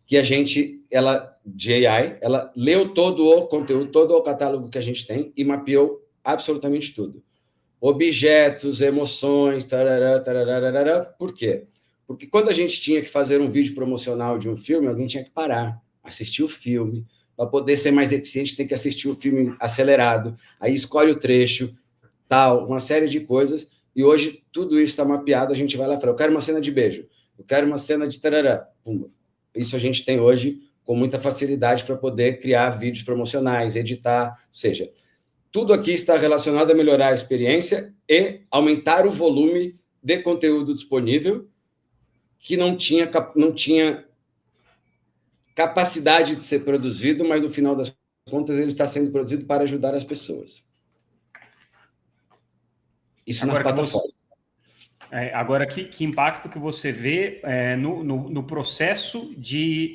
que de AI, ela leu todo o conteúdo, todo o catálogo que a gente tem e mapeou absolutamente tudo. Objetos, emoções, tarará, tarará, tarará. Por quê? Porque quando a gente tinha que fazer um vídeo promocional de um filme, alguém tinha que parar, assistir o filme. Para poder ser mais eficiente, tem que assistir o filme acelerado. Aí escolhe o trecho, tal, uma série de coisas. E hoje tudo isso está mapeado. A gente vai lá e fala, eu quero uma cena de beijo, eu quero uma cena de tarará. Pum. Isso a gente tem hoje com muita facilidade para poder criar vídeos promocionais, editar, ou seja, tudo aqui está relacionado a melhorar a experiência e aumentar o volume de conteúdo disponível que não tinha capacidade de ser produzido, mas no final das contas ele está sendo produzido para ajudar as pessoas. Isso nas plataformas.
Agora, que impacto que você vê no processo de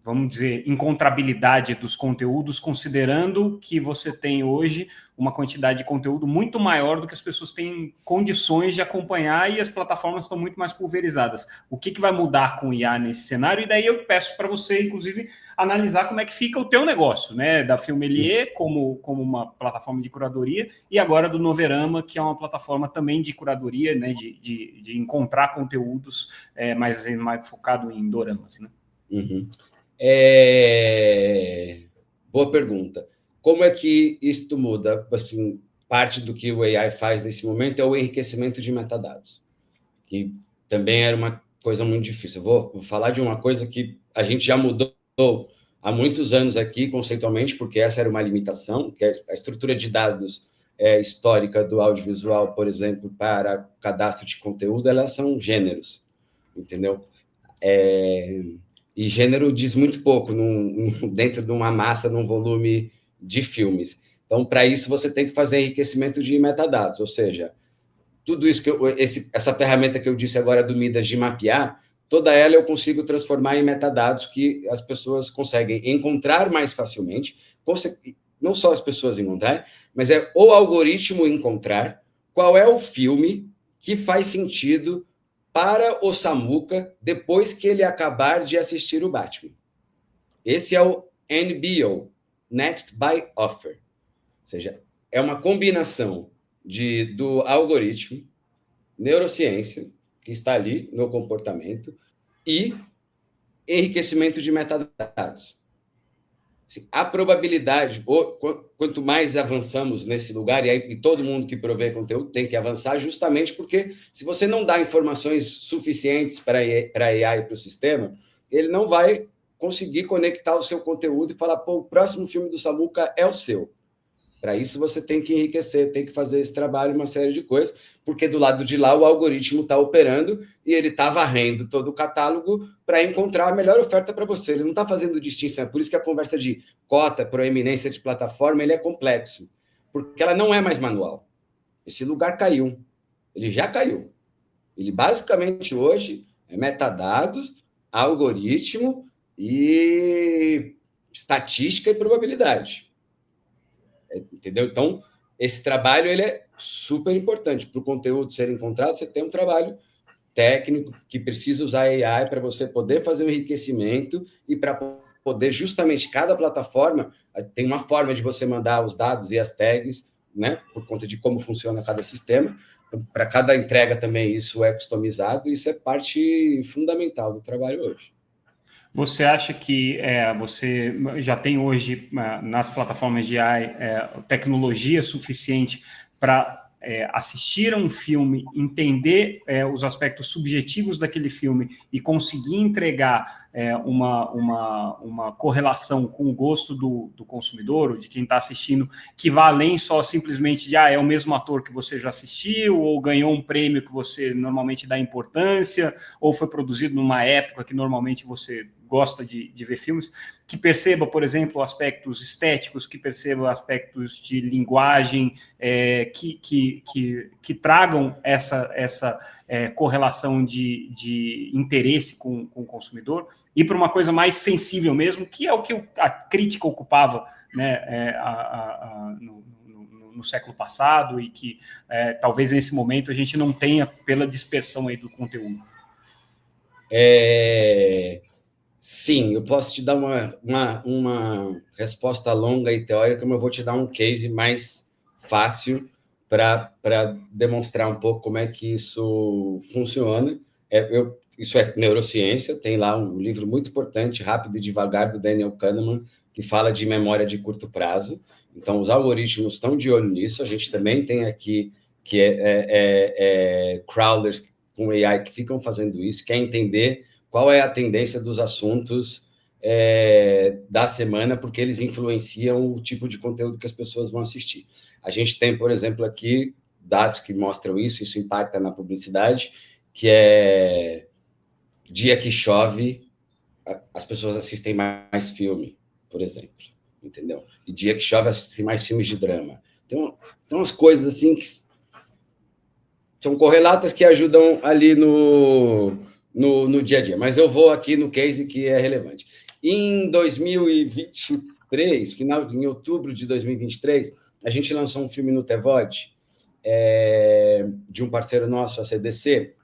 vamos dizer, encontrabilidade dos conteúdos, considerando que você tem hoje uma quantidade de conteúdo muito maior do que as pessoas têm condições de acompanhar e as plataformas estão muito mais pulverizadas. O que vai mudar com o IA nesse cenário? E daí eu peço para você, inclusive, analisar como é que fica o teu negócio, né? Da Filmelier como uma plataforma de curadoria e agora do Noverama, que é uma plataforma também de curadoria, né? De encontrar conteúdos mais focado em doramas, né?
Uhum. Boa pergunta. Como é que isto muda? Assim, parte do que o AI faz nesse momento é o enriquecimento de metadados, que também era uma coisa muito difícil. Eu vou falar de uma coisa que a gente já mudou há muitos anos aqui, conceitualmente, porque essa era uma limitação, que é a estrutura de dados histórica do audiovisual, por exemplo, para cadastro de conteúdo, elas são gêneros, entendeu? E gênero diz muito pouco dentro de uma massa, num volume de filmes. Então, para isso, você tem que fazer enriquecimento de metadados, ou seja, tudo isso essa ferramenta que eu disse agora do Midas de mapear, toda ela eu consigo transformar em metadados que as pessoas conseguem encontrar mais facilmente, não só as pessoas encontrarem, mas é o algoritmo encontrar qual é o filme que faz sentido para o Samuca depois que ele acabar de assistir o Batman. Esse é o NBO, Next Buy Offer. Ou seja, é uma combinação do algoritmo, neurociência, que está ali no comportamento, e enriquecimento de metadados. A probabilidade, quanto mais avançamos nesse lugar, e todo mundo que provê conteúdo tem que avançar, justamente porque se você não dá informações suficientes para a AI e para o sistema, ele não vai conseguir conectar o seu conteúdo e falar, pô, o próximo filme do Samuca é o seu. Para isso, você tem que enriquecer, tem que fazer esse trabalho, uma série de coisas, porque do lado de lá o algoritmo está operando e ele está varrendo todo o catálogo para encontrar a melhor oferta para você. Ele não está fazendo distinção. É por isso que a conversa de cota, proeminência de plataforma, ele é complexo, porque ela não é mais manual. Esse lugar caiu. Ele já caiu. Ele basicamente hoje é metadados, algoritmo e estatística e probabilidade. Entendeu? Então, esse trabalho ele é super importante. Para o conteúdo ser encontrado, você tem um trabalho técnico que precisa usar AI para você poder fazer um enriquecimento e para poder, justamente, cada plataforma tem uma forma de você mandar os dados e as tags, né, por conta de como funciona cada sistema. Então, para cada entrega também isso é customizado e isso é parte fundamental do trabalho hoje.
Você acha que você já tem hoje nas plataformas de AI tecnologia suficiente para assistir a um filme, entender os aspectos subjetivos daquele filme e conseguir entregar uma correlação com o gosto do consumidor, ou de quem está assistindo, que vá além só simplesmente de é o mesmo ator que você já assistiu, ou ganhou um prêmio que você normalmente dá importância, ou foi produzido numa época que normalmente você gosta de ver filmes, que perceba, por exemplo, aspectos estéticos, que perceba aspectos de linguagem, que tragam essa correlação de interesse com o consumidor, e para uma coisa mais sensível mesmo, que é o que a crítica ocupava, né, no século passado, e que talvez nesse momento a gente não tenha pela dispersão aí do conteúdo.
Sim, eu posso te dar uma resposta longa e teórica, mas eu vou te dar um case mais fácil para demonstrar um pouco como é que isso funciona. Isso é neurociência, tem lá um livro muito importante, Rápido e Devagar, do Daniel Kahneman, que fala de memória de curto prazo. Então, os algoritmos estão de olho nisso. A gente também tem aqui crawlers com AI que ficam fazendo isso, quer entender qual é a tendência dos assuntos da semana, porque eles influenciam o tipo de conteúdo que as pessoas vão assistir. A gente tem, por exemplo, aqui dados que mostram isso impacta na publicidade, que é dia que chove, as pessoas assistem mais filme, por exemplo, entendeu? E dia que chove, assistem mais filmes de drama. Tem umas coisas assim que são correlatas que ajudam ali no dia a dia, mas eu vou aqui no case que é relevante. Em 2023, em outubro de 2023, a gente lançou um filme no TVOD de um parceiro nosso, a CDC,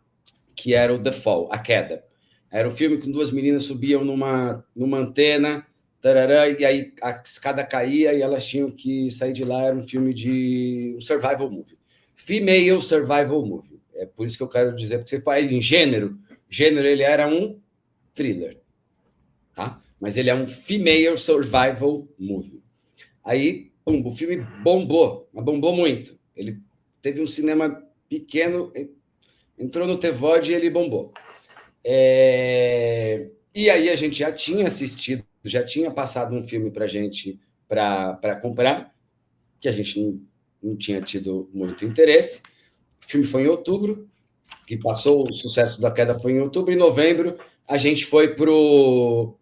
que era o The Fall, A Queda. Era um filme com duas meninas subiam numa antena, tarará, e aí a escada caía e elas tinham que sair de lá. Era um filme de um survival movie. Female survival movie. É por isso que eu quero dizer, porque você fala em gênero, ele era um thriller, tá? Mas ele é um female survival movie. Aí, o filme bombou, mas bombou muito. Ele teve um cinema pequeno, entrou no TVOD e ele bombou. E aí a gente já tinha assistido, já tinha passado um filme para a gente para comprar, que a gente não tinha tido muito interesse. O filme foi em outubro, que passou o sucesso da Queda foi em outubro. Em novembro, a gente foi pro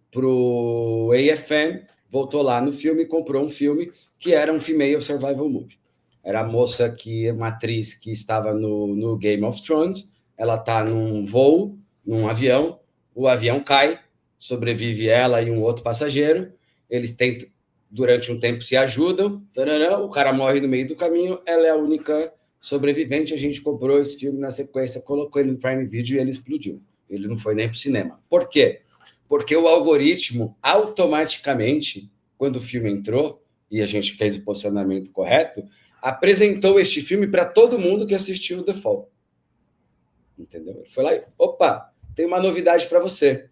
AFM, voltou lá no filme e comprou um filme que era um female survival movie. Era a moça uma atriz que estava no Game of Thrones, ela está num voo, num avião, o avião cai, sobrevive ela e um outro passageiro, eles tentam, durante um tempo se ajudam, tarará, o cara morre no meio do caminho, ela é a única sobrevivente, a gente comprou esse filme na sequência, colocou ele no Prime Video e ele explodiu. Ele não foi nem para o cinema. Por quê? Porque o algoritmo, automaticamente, quando o filme entrou, e a gente fez o posicionamento correto, apresentou este filme para todo mundo que assistiu o The Fall. Entendeu? Ele foi lá e, opa, tem uma novidade para você.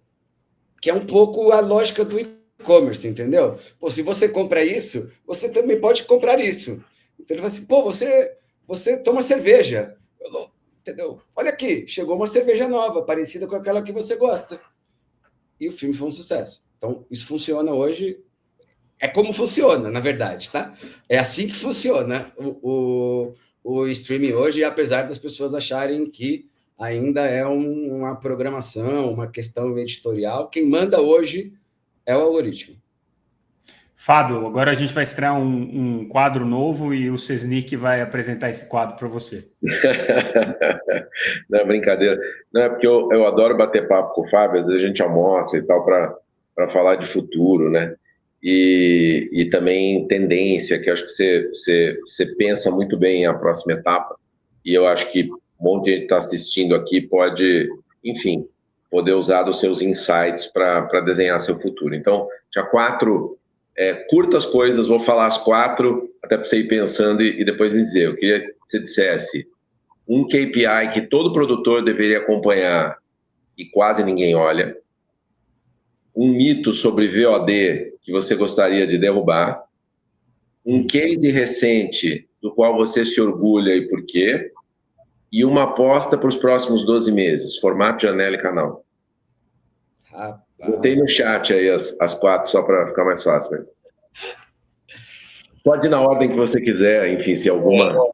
Que é um pouco a lógica do e-commerce, entendeu? Pô, se você compra isso, você também pode comprar isso. Então ele vai assim, pô, você toma cerveja. Entendeu? Olha aqui, chegou uma cerveja nova, parecida com aquela que você gosta. E o filme foi um sucesso. Então, isso funciona hoje. É como funciona, na verdade, tá? É assim que funciona o streaming hoje, apesar das pessoas acharem que ainda é uma programação, uma questão editorial. Quem manda hoje é o algoritmo.
Fábio, agora a gente vai estrear um quadro novo e o Sesnick vai apresentar esse quadro para você.
Não é brincadeira. Não, é porque eu adoro bater papo com o Fábio, às vezes a gente almoça e tal para falar de futuro, né? E também tendência, que eu acho que você pensa muito bem a próxima etapa, e eu acho que um monte de gente está assistindo aqui pode, enfim, poder usar dos seus insights para desenhar seu futuro. Então, tinha 4 curtas coisas, vou falar as 4, até para você ir pensando e depois me dizer. Eu queria que você dissesse um KPI que todo produtor deveria acompanhar e quase ninguém olha, um mito sobre VOD que você gostaria de derrubar, um case recente do qual você se orgulha e por quê, e uma aposta para os próximos 12 meses, formato, janela e canal. Botei no chat aí as 4 só para ficar mais fácil. Mas... pode ir na ordem que você quiser, enfim, se alguma...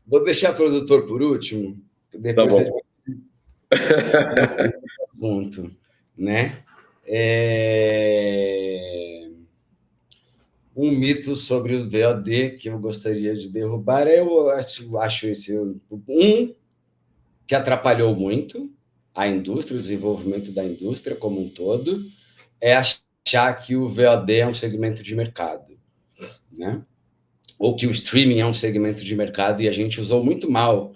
Vou deixar o produtor por último, depois
tá bom.
Assunto, né? Um mito sobre o VOD que eu gostaria de derrubar, eu acho esse que atrapalhou muito a indústria, o desenvolvimento da indústria como um todo, é achar que o VOD é um segmento de mercado, né? Ou que o streaming é um segmento de mercado, e a gente usou muito mal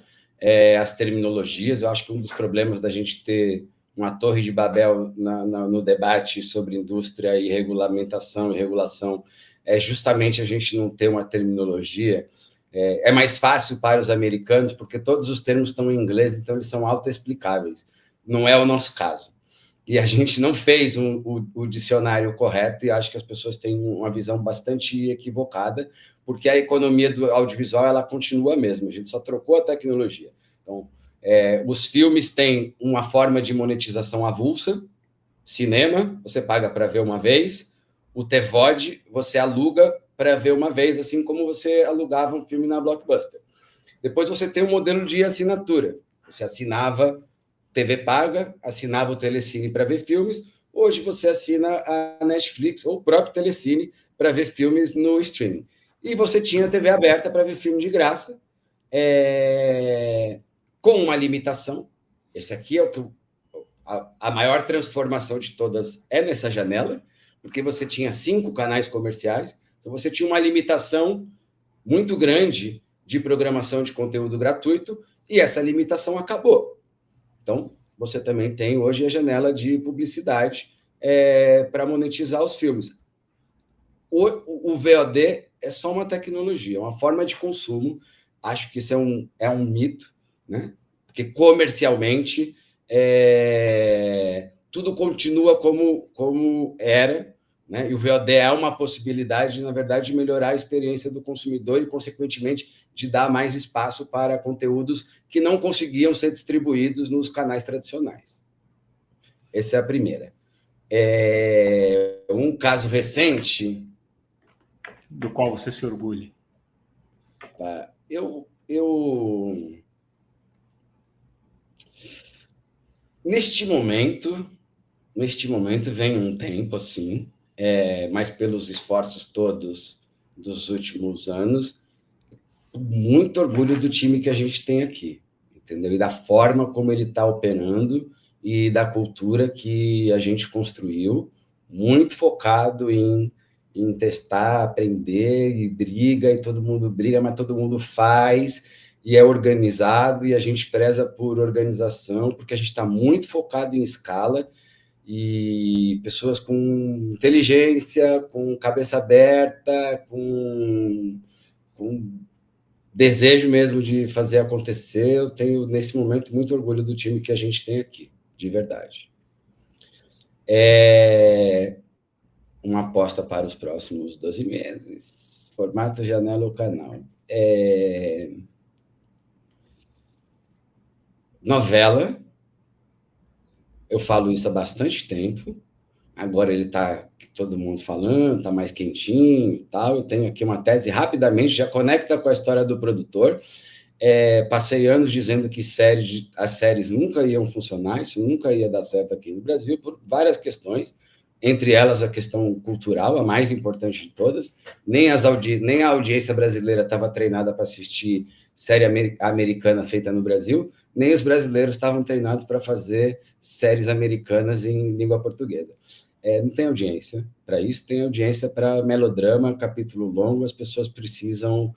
as terminologias. Eu acho que um dos problemas da gente ter uma torre de Babel no debate sobre indústria e regulamentação e regulação é justamente a gente não ter uma terminologia. É mais fácil para os americanos, porque todos os termos estão em inglês, então eles são autoexplicáveis. Não é o nosso caso. E a gente não fez o dicionário correto, e acho que as pessoas têm uma visão bastante equivocada, porque a economia do audiovisual ela continua a mesma, a gente só trocou a tecnologia. Então, os filmes têm uma forma de monetização avulsa, cinema, você paga para ver uma vez, o TVOD, você aluga para ver uma vez, assim como você alugava um filme na Blockbuster. Depois você tem um modelo de assinatura, você assinava TV paga, assinava o Telecine para ver filmes, hoje você assina a Netflix ou o próprio Telecine para ver filmes no streaming. E você tinha TV aberta para ver filme de graça, com uma limitação. Esse aqui é o que a maior transformação de todas é nessa janela, porque você tinha 5 canais comerciais, então você tinha uma limitação muito grande de programação de conteúdo gratuito, e essa limitação acabou. Então, você também tem hoje a janela de publicidade para monetizar os filmes. O VOD é só uma tecnologia, uma forma de consumo. Acho que isso é um mito, né? Porque comercialmente tudo continua como era, né? E o VOD é uma possibilidade, na verdade, de melhorar a experiência do consumidor e, consequentemente, de dar mais espaço para conteúdos que não conseguiam ser distribuídos nos canais tradicionais. Essa é a primeira. Um caso recente...
do qual você se orgulha?
Neste momento vem um tempo assim, mas pelos esforços todos dos últimos anos, muito orgulho do time que a gente tem aqui, entendeu? E da forma como ele está operando e da cultura que a gente construiu, muito focado em testar, aprender, e briga, e todo mundo briga, mas todo mundo faz, e é organizado, e a gente preza por organização, porque a gente está muito focado em escala, e pessoas com inteligência, com cabeça aberta, com desejo mesmo de fazer acontecer. Eu tenho, nesse momento, muito orgulho do time que a gente tem aqui, de verdade. Uma aposta para os próximos 12 meses. Formato, janela ou canal. Novela. Eu falo isso há bastante tempo. Agora ele está, todo mundo falando, está mais quentinho e tal. Eu tenho aqui uma tese, rapidamente, já conecta com a história do produtor. Passei anos dizendo que as séries nunca iam funcionar, isso nunca ia dar certo aqui no Brasil, por várias questões, entre elas a questão cultural, a mais importante de todas. Nem a audiência brasileira estava treinada para assistir série americana feita no Brasil, nem os brasileiros estavam treinados para fazer séries americanas em língua portuguesa. Não tem audiência para isso, tem audiência para melodrama, capítulo longo, as pessoas precisam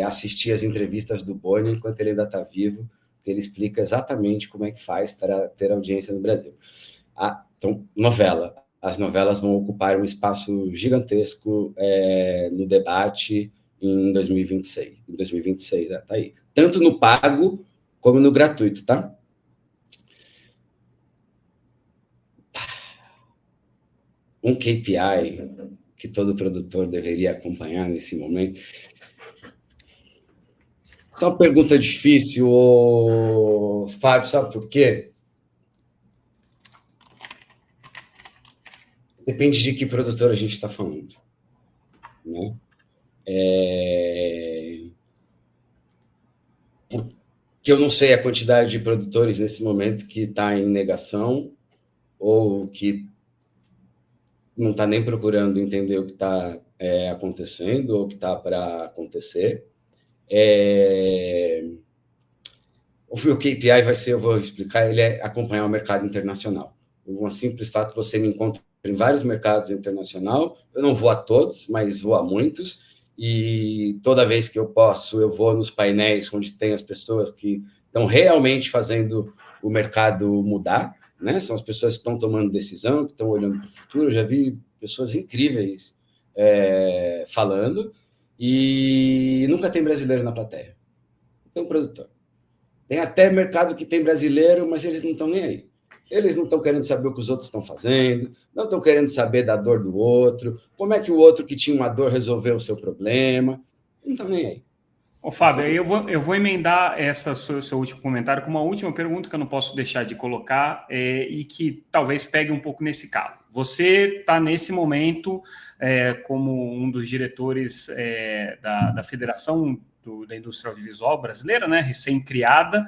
assistir as entrevistas do Boni enquanto ele ainda está vivo, que ele explica exatamente como é que faz para ter audiência no Brasil. Então, novela. As novelas vão ocupar um espaço gigantesco no debate em 2026. Em 2026, tá aí. Tanto no pago como no gratuito, tá? Um KPI que todo produtor deveria acompanhar nesse momento. Só uma pergunta difícil, Fábio, sabe por quê? Depende de que produtor a gente está falando, né? Porque eu não sei a quantidade de produtores nesse momento que está em negação ou que não está nem procurando entender o que está acontecendo ou o que está para acontecer. O KPI vai ser, eu vou explicar, ele é acompanhar o mercado internacional. Um simples fato, você me encontra em vários mercados internacionais, eu não vou a todos, mas vou a muitos, e toda vez que eu posso, eu vou nos painéis onde tem as pessoas que estão realmente fazendo o mercado mudar, né? São as pessoas que estão tomando decisão, que estão olhando para o futuro. Eu já vi pessoas incríveis falando, e nunca tem brasileiro na plateia. Tem um produtor. Tem até mercado que tem brasileiro, mas eles não estão nem aí. Eles não estão querendo saber o que os outros estão fazendo, não estão querendo saber da dor do outro, como é que o outro que tinha uma dor resolveu o seu problema. Não estão nem aí.
Fábio, eu vou emendar seu último comentário com uma última pergunta que eu não posso deixar de colocar e que talvez pegue um pouco nesse calo. Você está, nesse momento, como um dos diretores da Federação da Indústria Audiovisual Brasileira, né, recém-criada,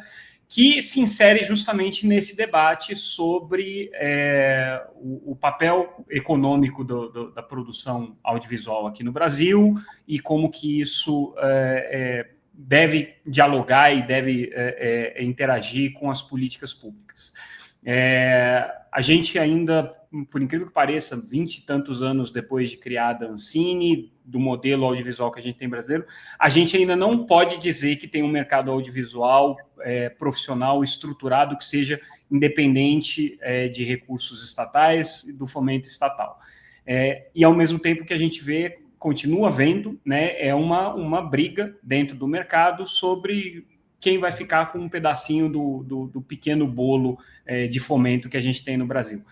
que se insere justamente nesse debate sobre o papel econômico da produção audiovisual aqui no Brasil e como que isso deve dialogar e deve interagir com as políticas públicas. A gente ainda, por incrível que pareça, 20 e tantos anos depois de criada a Ancine, do modelo audiovisual que a gente tem brasileiro, a gente ainda não pode dizer que tem um mercado audiovisual profissional, estruturado, que seja independente de recursos estatais e do fomento estatal. E, ao mesmo tempo que a gente vê, continua vendo, né, uma briga dentro do mercado sobre quem vai ficar com um pedacinho do pequeno bolo de fomento que a gente tem no Brasil.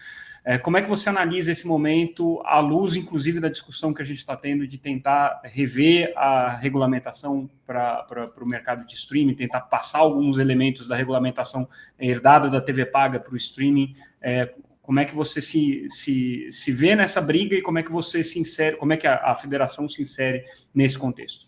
Como é que você analisa esse momento, à luz, inclusive, da discussão que a gente está tendo de tentar rever a regulamentação para o mercado de streaming, tentar passar alguns elementos da regulamentação herdada da TV paga para o streaming? Como é que você se vê nessa briga e como é que você se insere, como é que a federação se insere nesse contexto?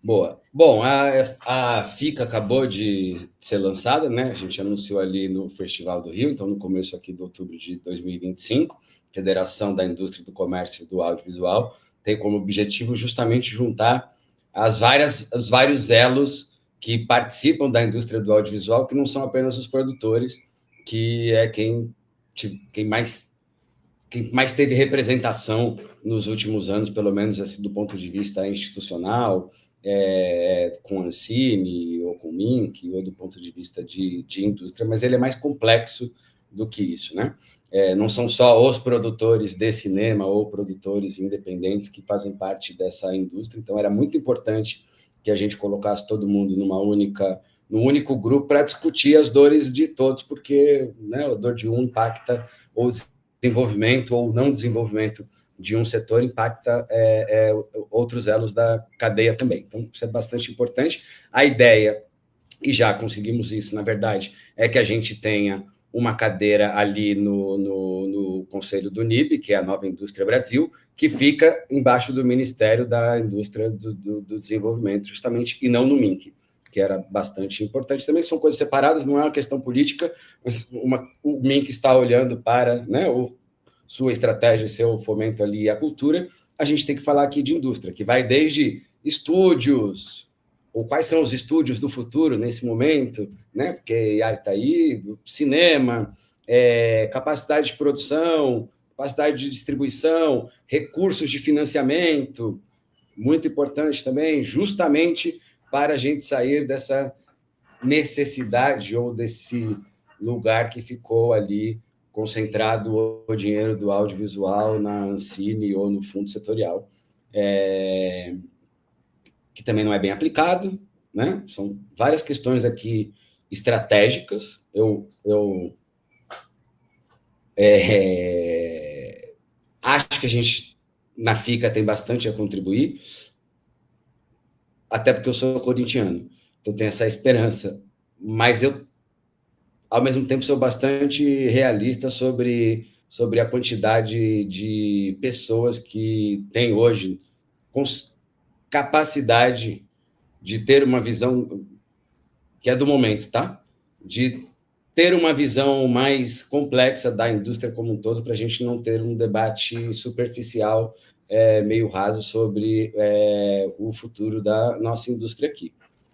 Boa. Bom, a FICA acabou de ser lançada, né? A gente anunciou ali no Festival do Rio, então no começo aqui de outubro de 2025, Federação da Indústria do Comércio do Audiovisual, tem como objetivo justamente juntar os vários elos que participam da indústria do audiovisual, que não são apenas os produtores, que é quem mais teve representação nos últimos anos, pelo menos assim, do ponto de vista institucional, com Ancine, ou com Mink, ou do ponto de vista de indústria, mas ele é mais complexo do que isso, né? Não são só os produtores de cinema ou produtores independentes que fazem parte dessa indústria, então era muito importante que a gente colocasse todo mundo num único grupo para discutir as dores de todos, porque, né, a dor de um impacta o desenvolvimento ou não desenvolvimento de um setor, impacta outros elos da cadeia também. Então, isso é bastante importante. A ideia, e já conseguimos isso, na verdade, é que a gente tenha uma cadeira ali no Conselho do NIB, que é a Nova Indústria Brasil, que fica embaixo do Ministério da Indústria do Desenvolvimento, justamente, e não no MINC, que era bastante importante. Também são coisas separadas, não é uma questão política, mas o MINC está olhando para, né, sua estratégia, seu fomento ali à cultura. A gente tem que falar aqui de indústria, que vai desde estúdios, ou quais são os estúdios do futuro nesse momento, né? Porque está aí, cinema, capacidade de produção, capacidade de distribuição, recursos de financiamento, muito importante também, justamente para a gente sair dessa necessidade ou desse lugar que ficou ali concentrado o dinheiro do audiovisual na Ancine ou no fundo setorial, que também não é bem aplicado, né? São várias questões aqui estratégicas. Eu acho que a gente, na FICA, tem bastante a contribuir, até porque eu sou corintiano, então tenho essa esperança, mas eu, ao mesmo tempo, sou bastante realista sobre a quantidade de pessoas que têm hoje capacidade de ter uma visão que é do momento, tá? De ter uma visão mais complexa da indústria como um todo, para a gente não ter um debate superficial, meio raso, sobre o futuro da nossa indústria aqui.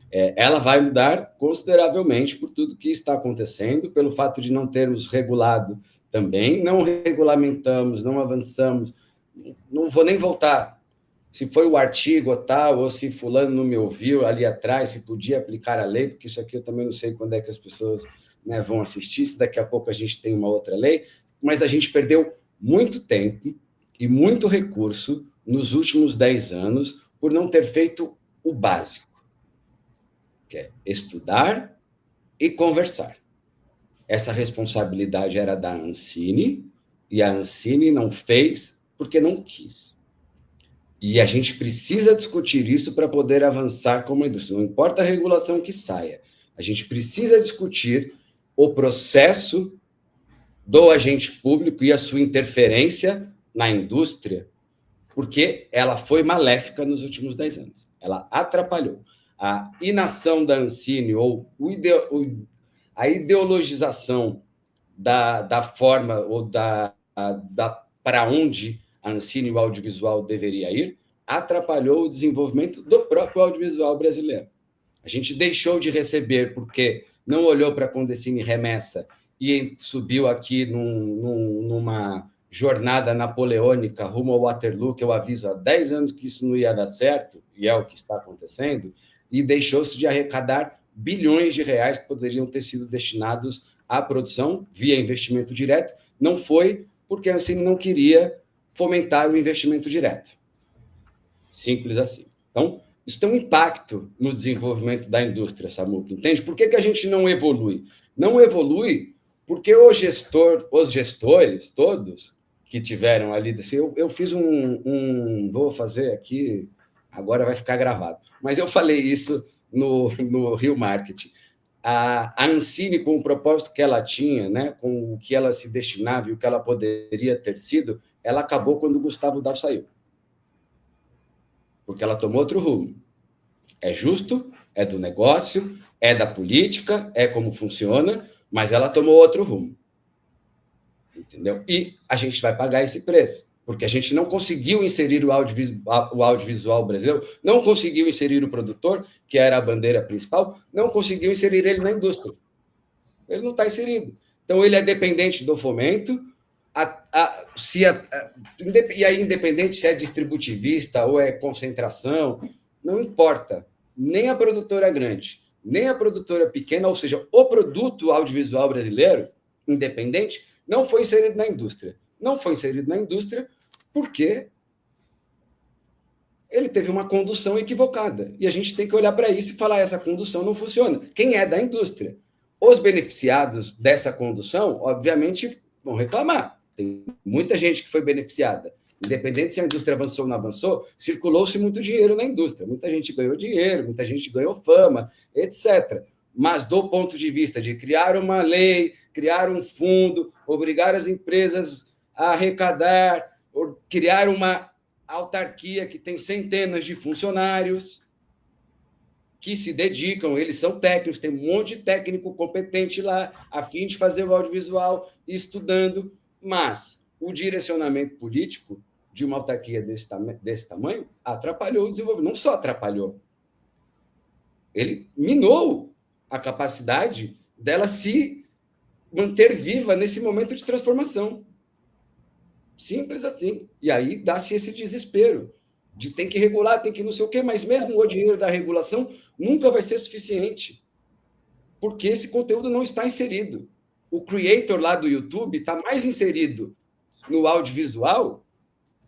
Ela vai mudar consideravelmente por tudo que está acontecendo, pelo fato de não termos regulado também, não regulamentamos, não avançamos, não vou nem voltar se foi o artigo ou tal, ou se fulano não me ouviu ali atrás, se podia aplicar a lei, porque isso aqui eu também não sei quando é que as pessoas, né, vão assistir, se daqui a pouco a gente tem uma outra lei, mas a gente perdeu muito tempo e muito recurso nos últimos 10 anos por não ter feito o básico, que é estudar e conversar. Essa responsabilidade era da Ancine, e a Ancine não fez porque não quis. E a gente precisa discutir isso para poder avançar como indústria. Não importa a regulação que saia, a gente precisa discutir o processo do agente público e a sua interferência na indústria, porque ela foi maléfica nos últimos 10 anos. Ela atrapalhou. A inação da Ancine, ou a ideologização da forma ou para onde a Ancine e o audiovisual deveria ir, atrapalhou o desenvolvimento do próprio audiovisual brasileiro. A gente deixou de receber porque não olhou para a Condecine Remessa e subiu aqui numa jornada napoleônica rumo ao Waterloo, que eu aviso há 10 anos que isso não ia dar certo, e é o que está acontecendo, e deixou-se de arrecadar bilhões de reais que poderiam ter sido destinados à produção via investimento direto. Não foi porque a Ancine não queria fomentar o investimento direto. Simples assim. Então, isso tem um impacto no desenvolvimento da indústria, Samuca, entende? Por que a gente não evolui? Não evolui porque os gestores todos que tiveram ali... Eu fiz vou fazer aqui, agora vai ficar gravado, mas eu falei isso no Rio Marketing. A Ancine, com o propósito que ela tinha, né, com o que ela se destinava e o que ela poderia ter sido, ela acabou quando o Gustavo Dal saiu. Porque ela tomou outro rumo. É justo, é do negócio, é da política, é como funciona, mas ela tomou outro rumo. Entendeu? E a gente vai pagar esse preço. porque a gente não conseguiu inserir o audiovisual brasileiro, não conseguiu inserir o produtor, que era a bandeira principal, não conseguiu inserir ele na indústria. Ele não está inserido. Então, ele é dependente do fomento, e aí, independente se é distributivista ou é concentração, não importa. Nem a produtora grande, nem a produtora pequena, ou seja, o produto audiovisual brasileiro, independente, não foi inserido na indústria. Não foi inserido na indústria porque ele teve uma condução equivocada. E a gente tem que olhar para isso e falar, essa condução não funciona. Quem é da indústria? Os beneficiados dessa condução, obviamente, vão reclamar. Tem muita gente que foi beneficiada. Independente se a indústria avançou ou não avançou, circulou-se muito dinheiro na indústria. Muita gente ganhou dinheiro, muita gente ganhou fama, etc. Mas do ponto de vista de criar uma lei, criar um fundo, obrigar as empresas a arrecadar, criar uma autarquia que tem centenas de funcionários que se dedicam, eles são técnicos, tem um monte de técnico competente lá, a fim de fazer o audiovisual, estudando, mas o direcionamento político de uma autarquia desse tamanho atrapalhou o desenvolvimento. Não só atrapalhou, ele minou a capacidade dela se manter viva nesse momento de transformação. Simples assim. E aí dá-se esse desespero de tem que regular, tem que não sei o quê, mas mesmo o dinheiro da regulação nunca vai ser suficiente, porque esse conteúdo não está inserido. O creator lá do YouTube está mais inserido no audiovisual,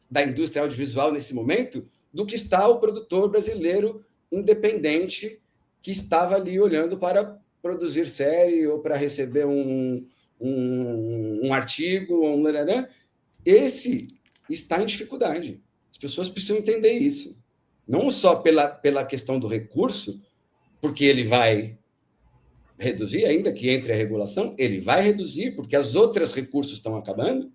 da indústria audiovisual nesse momento, do que está o produtor brasileiro independente que estava ali olhando para produzir série ou para receber um artigo, esse está em dificuldade. As pessoas precisam entender isso. Não só pela questão do recurso, porque ele vai reduzir, ainda que entre a regulação, ele vai reduzir, porque os outros recursos estão acabando,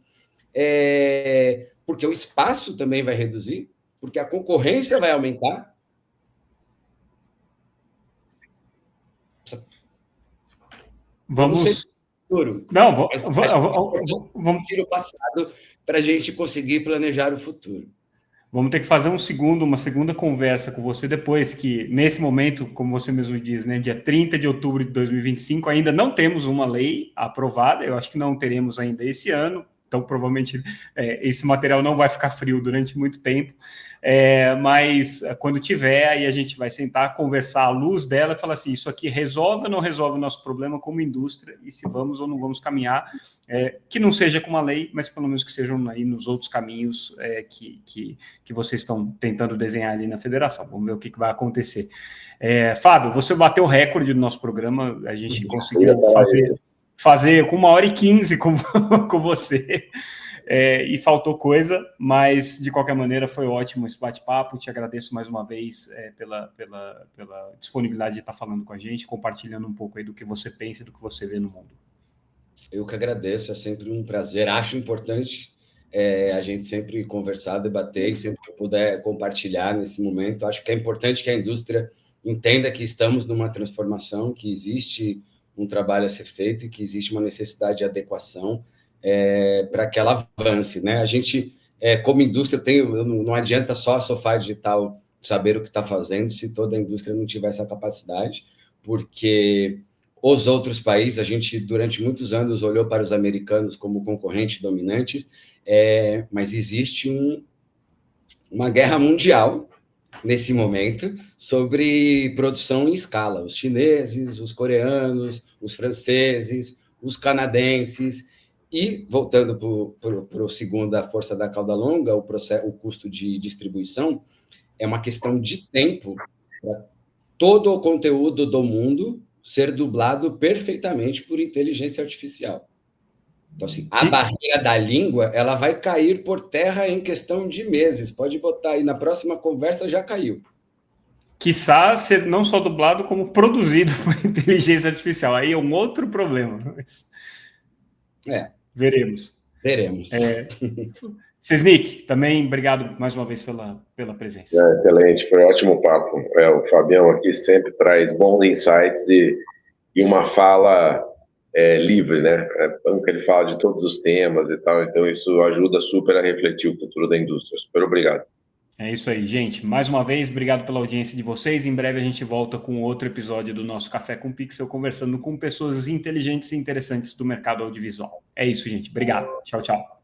porque o espaço também vai reduzir, porque a concorrência vai aumentar.
Vamos...
Não, vamos tirar o passado para a gente conseguir planejar o futuro.
Vamos ter que fazer uma segunda conversa com você depois, que nesse momento, como você mesmo diz, né, dia 30 de outubro de 2025, ainda não temos uma lei aprovada, eu acho que não teremos ainda esse ano, então provavelmente esse material não vai ficar frio durante muito tempo, mas quando tiver, aí a gente vai sentar, conversar à luz dela e falar assim, isso aqui resolve ou não resolve o nosso problema como indústria, e se vamos ou não vamos caminhar, que não seja com uma lei, mas pelo menos que sejam aí nos outros caminhos que vocês estão tentando desenhar ali na federação. Vamos ver o que vai acontecer. Fábio, você bateu o recorde do nosso programa, a gente conseguiu fazer com 1h15 com você, e faltou coisa, mas de qualquer maneira foi ótimo esse bate-papo. Te agradeço mais uma vez pela disponibilidade de estar falando com a gente, compartilhando um pouco aí do que você pensa e do que você vê no mundo.
Eu que agradeço, é sempre um prazer. Acho importante a gente sempre conversar, debater, e sempre que eu puder compartilhar nesse momento. Acho que é importante que a indústria entenda que estamos numa transformação, que existe um trabalho a ser feito e que existe uma necessidade de adequação para que ela avance, né? A gente, como indústria, não adianta só a Sofá Digital saber o que está fazendo se toda a indústria não tiver essa capacidade, porque os outros países, a gente, durante muitos anos, olhou para os americanos como concorrentes dominantes, mas existe uma guerra mundial nesse momento, sobre produção em escala. Os chineses, os coreanos, os franceses, os canadenses, e, voltando para o segundo, a força da cauda longa, o custo de distribuição, é uma questão de tempo para todo o conteúdo do mundo ser dublado perfeitamente por inteligência artificial. Então, assim, a barreira da língua, ela vai cair por terra em questão de meses. Pode botar aí, na próxima conversa já caiu.
Quiçá ser não só dublado, como produzido por inteligência artificial. Aí é um outro problema. Mas... Veremos. Sesnick, também obrigado mais uma vez pela presença.
Excelente, foi um ótimo papo. O Fabião aqui sempre traz bons insights e uma fala livre, né? Banca, ele fala de todos os temas e tal, então isso ajuda super a refletir o futuro da indústria. Super obrigado.
É isso aí, gente. Mais uma vez, obrigado pela audiência de vocês. Em breve a gente volta com outro episódio do nosso Café com Pixel, conversando com pessoas inteligentes e interessantes do mercado audiovisual. É isso, gente. Obrigado. Tchau, tchau.